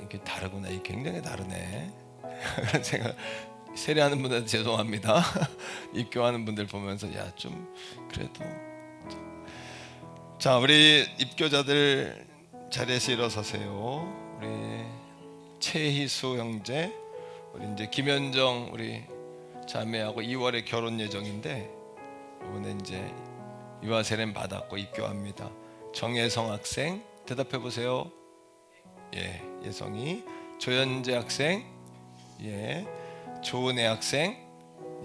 이게 다르구나, 이게 굉장히 다르네 그런 생각. 세례하는 분들한테 죄송합니다. 입교하는 분들 보면서 좀 그래도. 자, 우리 입교자들 자리에서 일어서세요. 우리 최희수 형제, 우리 이제 김현정 우리 자매하고 2월에 결혼 예정인데 이번에 이제 유아 세례 받았고 입교합니다. 정혜성 학생 대답해 보세요. 예, 예성이. 조현재 학생, 예. 조은혜 학생,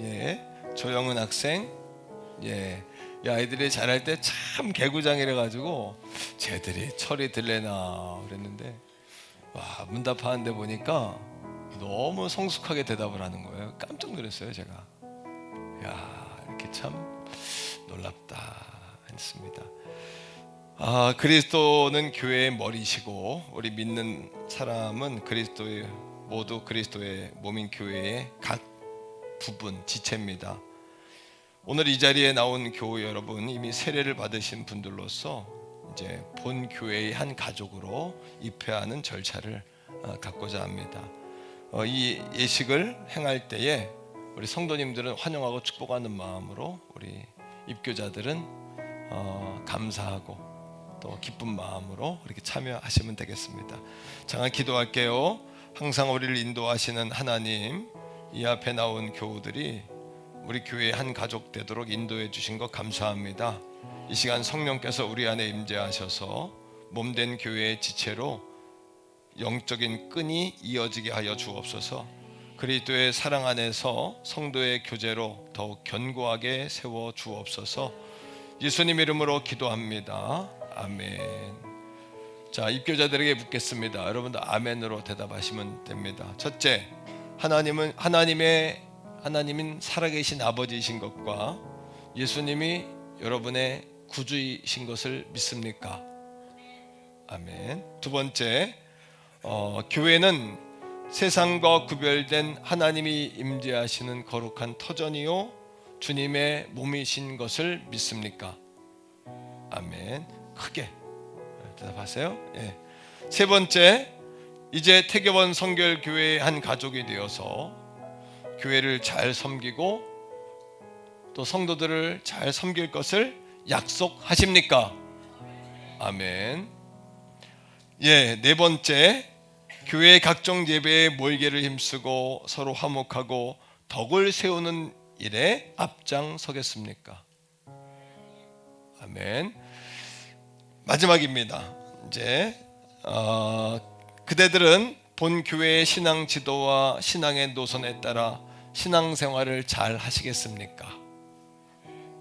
예. 조영은 학생, 예. 이 아이들이 잘할 때 참 개구장이래 가지고 쟤들이 철이 들래나 그랬는데, 와, 문답하는데 보니까 너무 성숙하게 대답을 하는 거예요. 깜짝 놀랐어요, 제가. 야, 이렇게 참 놀랍다 했습니다. 그리스도는 교회의 머리시고 우리 믿는 사람은 모두 그리스도의 몸인 교회의 각 부분, 지체입니다. 오늘 이 자리에 나온 교우 여러분, 이미 세례를 받으신 분들로서 이제 본 교회의 한 가족으로 입회하는 절차를 갖고자 합니다. 이 예식을 행할 때에 우리 성도님들은 환영하고 축복하는 마음으로, 우리 입교자들은 감사하고 또 기쁜 마음으로 이렇게 참여하시면 되겠습니다. 잠깐 기도할게요. 항상 우리를 인도하시는 하나님, 이 앞에 나온 교우들이 우리 교회의 한 가족 되도록 인도해 주신 것 감사합니다. 이 시간 성령께서 우리 안에 임재하셔서 몸된 교회의 지체로 영적인 끈이 이어지게 하여 주옵소서. 그리스도의 사랑 안에서 성도의 교제로 더욱 견고하게 세워 주옵소서. 예수님 이름으로 기도합니다. 아멘. 자, 입교자들에게 묻겠습니다. 여러분도 아멘으로 대답하시면 됩니다. 첫째, 하나님인 살아계신 아버지이신 것과 예수님이 여러분의 구주이신 것을 믿습니까? 아멘. 두 번째, 교회는 세상과 구별된 하나님이 임재하시는 거룩한 터전이요 주님의 몸이신 것을 믿습니까? 아멘. 크게 대답하세요. 예. 세 번째, 이제 태교원 성결교회의 한 가족이 되어서 교회를 잘 섬기고 또 성도들을 잘 섬길 것을 약속하십니까? 아멘. 예, 네 번째, 교회 각종 예배에 몰개를 힘쓰고 서로 화목하고 덕을 세우는 일에 앞장서겠습니까? 아멘. 마지막입니다. 이제 그대들은 본 교회의 신앙 지도와 신앙의 노선에 따라 신앙생활을 잘 하시겠습니까?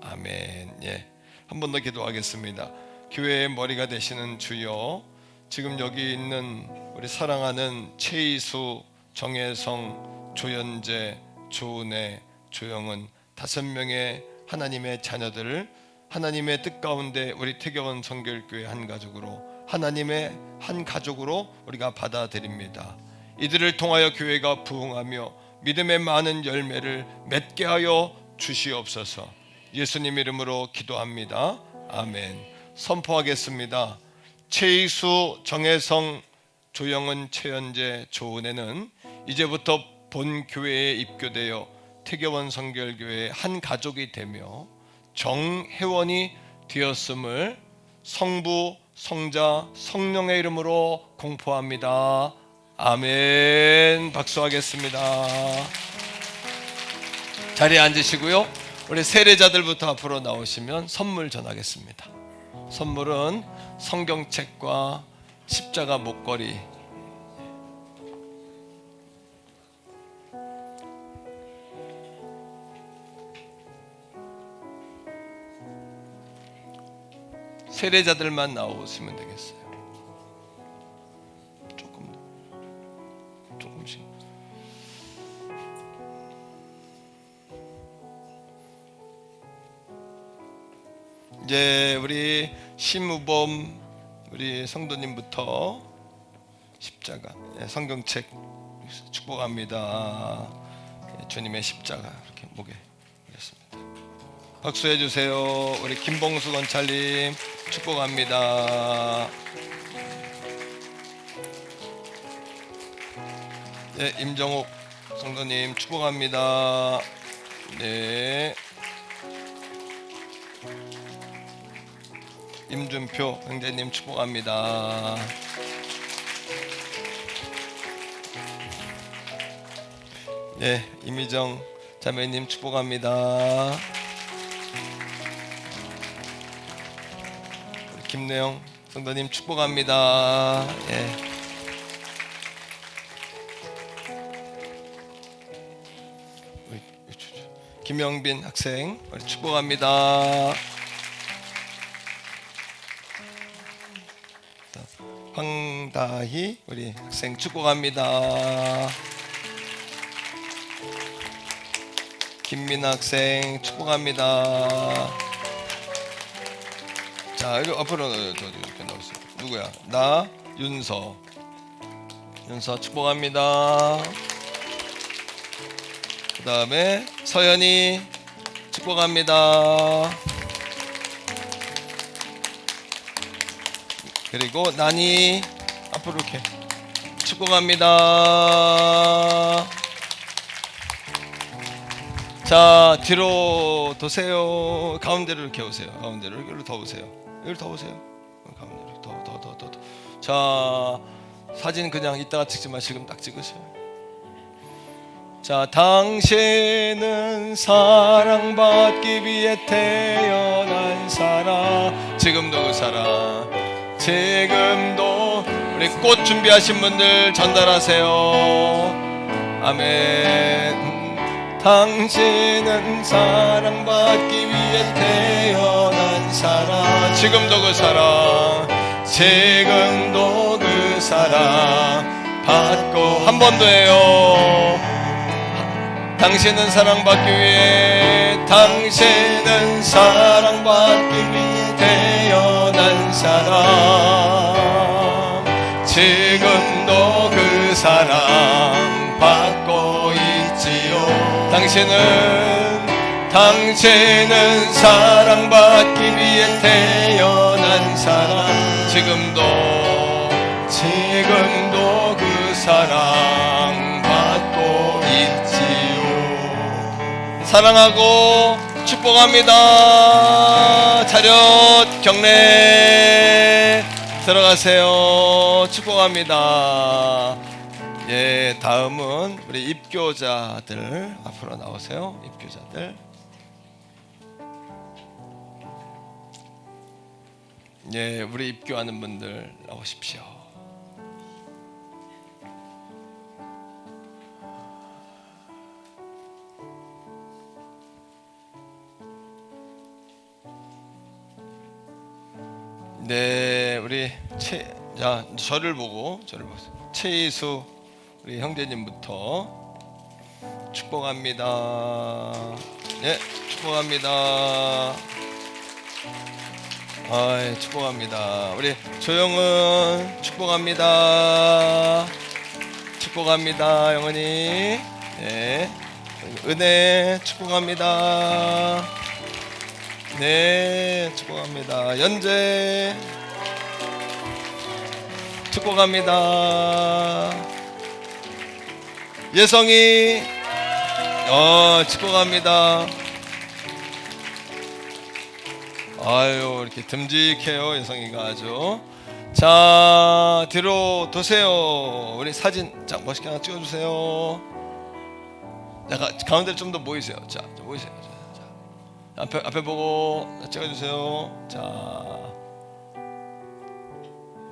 아멘. 예, 한 번 더 기도하겠습니다. 교회의 머리가 되시는 주여, 지금 여기 있는 우리 사랑하는 최이수, 정혜성, 조연재, 조은혜, 조영은 5명의 하나님의 자녀들을 하나님의 뜻 가운데 우리 태교원 성결교회 한 가족으로, 하나님의 한 가족으로 우리가 받아들입니다. 이들을 통하여 교회가 부흥하며 믿음의 많은 열매를 맺게 하여 주시옵소서. 예수님 이름으로 기도합니다. 아멘. 선포하겠습니다. 최이수, 정혜성, 조영은, 최연재, 조은혜는 이제부터 본 교회에 입교되어 태교원 성결교회의 한 가족이 되며 정회원이 되었음을 성부, 성자, 성령의 이름으로 공포합니다. 아멘. 박수하겠습니다. 자리에 앉으시고요. 우리 세례자들부터 앞으로 나오시면 선물 전하겠습니다. 선물은 성경책과 십자가 목걸이, 세례자들만 나오시면 되겠어요. 조금씩. 이제 우리 심우범 우리 성도님부터 십자가, 성경책 축복합니다. 주님의 십자가 이렇게 목에 올렸습니다. 박수해 주세요. 우리 김봉수 건찰님 축복합니다. 네, 임정옥 성도님 축복합니다. 네, 임준표 형제님 축복합니다. 네, 이미정 자매님 축복합니다. 김내영 성도님 축복합니다. 예. 김영빈 학생 축복합니다. 황다희 우리 학생 축복합니다. 김민아 학생 축복합니다. 자, 여기 앞으로 이렇게 나오세요. 누구야? 나 윤서 축복합니다. 그 다음에 서연이 축복합니다. 그리고 난이 앞으로 이렇게 축복합니다. 자, 뒤로 도세요. 가운데로 이렇게 오세요. 가운데로 여기로 더 오세요. 여기로 더 오세요. 가운데로 더. 자, 사진 그냥 이따가 찍지 마. 지금 딱 찍으세요. 자, 당신은 사랑받기 위해 태어난 사람. 지금도 그 사람. 지금도 우리 꽃 준비하신 분들 전달하세요. 아멘. 당신은 사랑받기 위해 태어난 사람. 지금도 그 사랑. 지금도 그 사랑 받고. 한 번 더 해요. 당신은 사랑받기 위해, 당신은 사랑받기 위해 태어난 사람. 지금도 그 사랑 받고 있지요. 당신은 사랑받기 위해 태어난 사람. 지금도 그 사랑 받고 있지요. 사랑하고 축복합니다. 차렷 경례 들어가세요. 축복합니다. 예, 다음은 우리 입교자들 앞으로 나오세요. 입교자들. 예, 우리 입교하는 분들 나오십시오. 네, 우리 자, 저를 보세요. 최희수 우리 형제님부터 축복합니다. 예, 축복합니다. 축복합니다. 우리 조영은 축복합니다. 축복합니다, 영은이. 네, 은혜 축복합니다. 네, 축복합니다. 연재 축복합니다. 예성이 축복합니다. 아유, 이렇게 듬직해요, 예성이가 아주. 자, 뒤로 도세요. 우리 사진 자 멋있게 하나 찍어주세요. 자, 가운데 좀 더 모이세요. 자, 좀 모이세요. 자, 앞에 보고 찍어주세요. 자,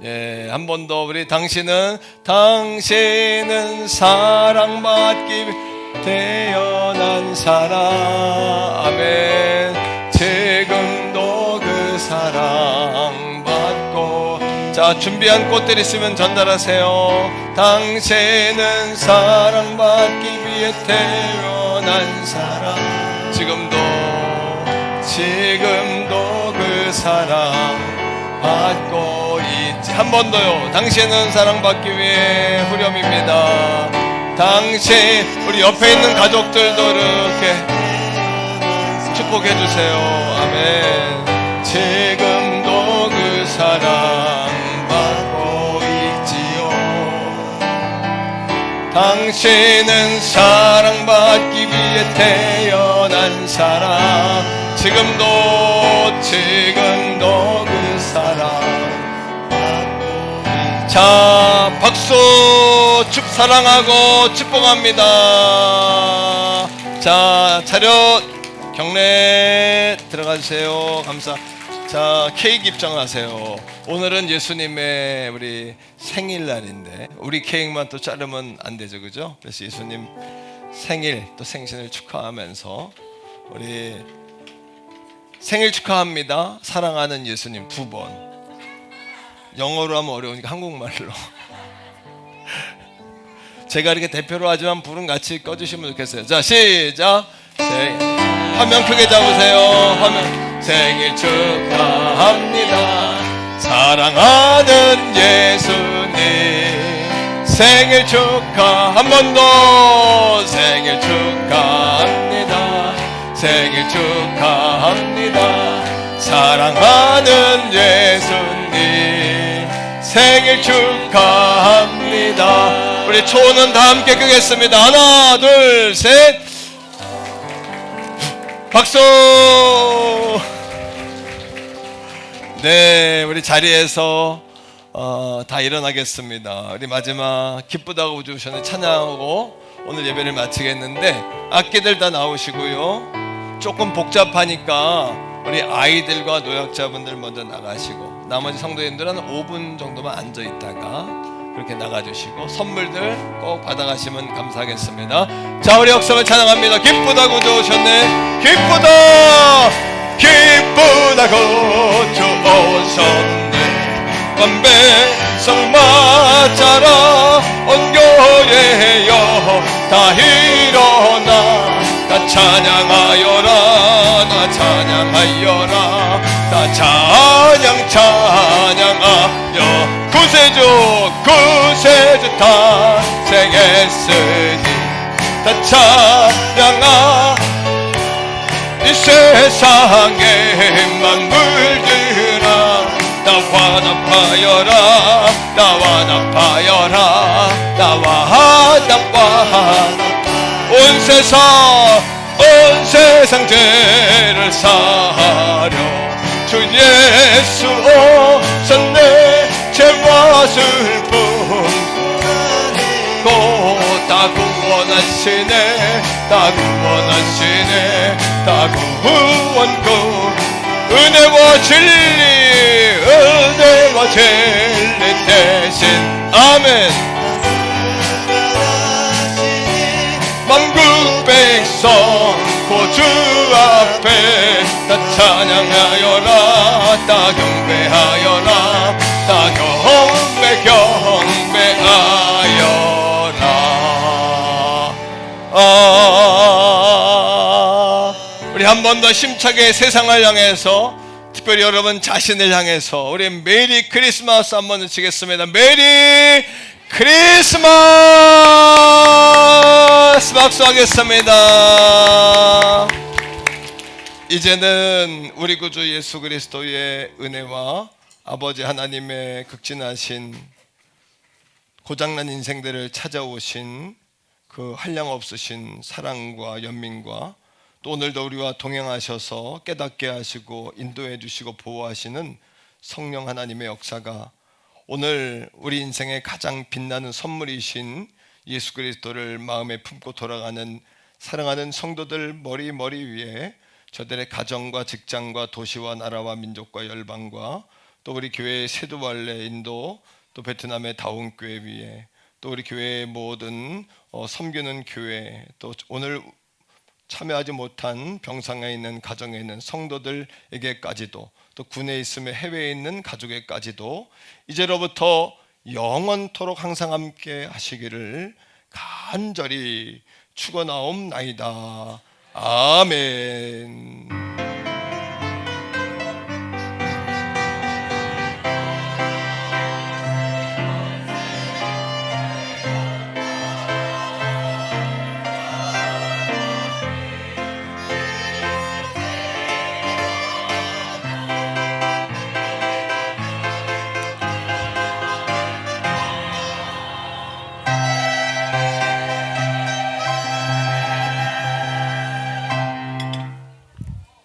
예, 한 번 더. 우리 당신은 사랑받기 태어난 사람. 아멘. 지금도 그 사랑받고. 자, 준비한 꽃들 있으면 전달하세요. 당신은 사랑받기 위해 태어난 사람. 지금도 그 사랑 받고 있지. 한 번 더요. 당신은 사랑받기 위해 후렴입니다. 당신, 우리 옆에 있는 가족들도 이렇게 축복해 주세요. 아멘. 지금도 그 사랑 받고 있지요. 당신은 사랑받기 위해 태어난 사람. 지금도 그 사랑. 자, 박수. 사랑하고 축복합니다. 자, 차렷 경례 들어가주세요. 감사. 자, 케이크 입장하세요. 오늘은 예수님의 우리 생일날인데 우리 케이크만 또 자르면 안 되죠, 그죠? 그래서 예수님 생일 또 생신을 축하하면서 우리 생일 축하합니다. 사랑하는 예수님 2번. 영어로 하면 어려우니까 한국말로. 제가 이렇게 대표로 하지만 불은 같이 꺼주시면 좋겠어요. 자, 시작. 화면 크게 잡으세요. 화면. 생일 축하합니다. 사랑하는 예수님 생일 축하. 한 번 더. 생일 축하합니다. 생일 축하합니다. 사랑하는 예수님 생일 축하합니다. 우리 초는 다 함께 끄겠습니다. 하나, 둘, 셋. 박수. 네, 우리 자리에서 다 일어나겠습니다. 우리 마지막 기쁘다고 우주오션을 찬양하고 오늘 예배를 마치겠는데 악기들 다 나오시고요. 조금 복잡하니까 우리 아이들과 노약자분들 먼저 나가시고 나머지 성도님들은 5분 정도만 앉아 있다가 그렇게 나가주시고 선물들 꼭 받아가시면 감사하겠습니다. 자, 우리 역성을 찬양합니다. 기쁘다 구주 오셨네. 기쁘다 구주 오셨네.万백성 맞아라 온 교회여 다 일어나 다 찬양하여라 다 찬양하여라 다 찬양하여 구세주 탄생했으니 다 찬양하 이 세상의 만물들아 나와 나파여라 나와 나와 온 세상 온 세상 죄를 사하려 주 예수 오셨네. 죄와 슬픔 다 구원하시네. 다 구원하시네. 다 구원고 은혜와 진리 은혜와 진리 대신 아멘. 만국 백성 고주 앞에 다 찬양하여라. 다 경배하여라. 다 경배하여라. 우리 한 번 더 힘차게 세상을 향해서, 특별히 여러분 자신을 향해서 우리 메리 크리스마스 한번 외치겠습니다. 메리 크리스마스 박수하겠습니다. 이제는 우리 구주 예수 그리스도의 은혜와 아버지 하나님의 극진하신 고장난 인생들을 찾아오신 그 한량없으신 사랑과 연민과 또 오늘도 우리와 동행하셔서 깨닫게 하시고 인도해 주시고 보호하시는 성령 하나님의 역사가 오늘 우리 인생의 가장 빛나는 선물이신 예수 그리스도를 마음에 품고 돌아가는 사랑하는 성도들 머리 위에 저들의 가정과 직장과 도시와 나라와 민족과 열방과 또 우리 교회의 세두발레 인도 또 베트남의 다운교회 위에 또 우리 교회의 모든 섬기는 교회 또 오늘 참여하지 못한 병상에 있는 가정에 있는 성도들에게까지도 또 군에 있으며 해외에 있는 가족에까지도 이제로부터 영원토록 항상 함께 하시기를 간절히 축원하옵나이다. 아멘.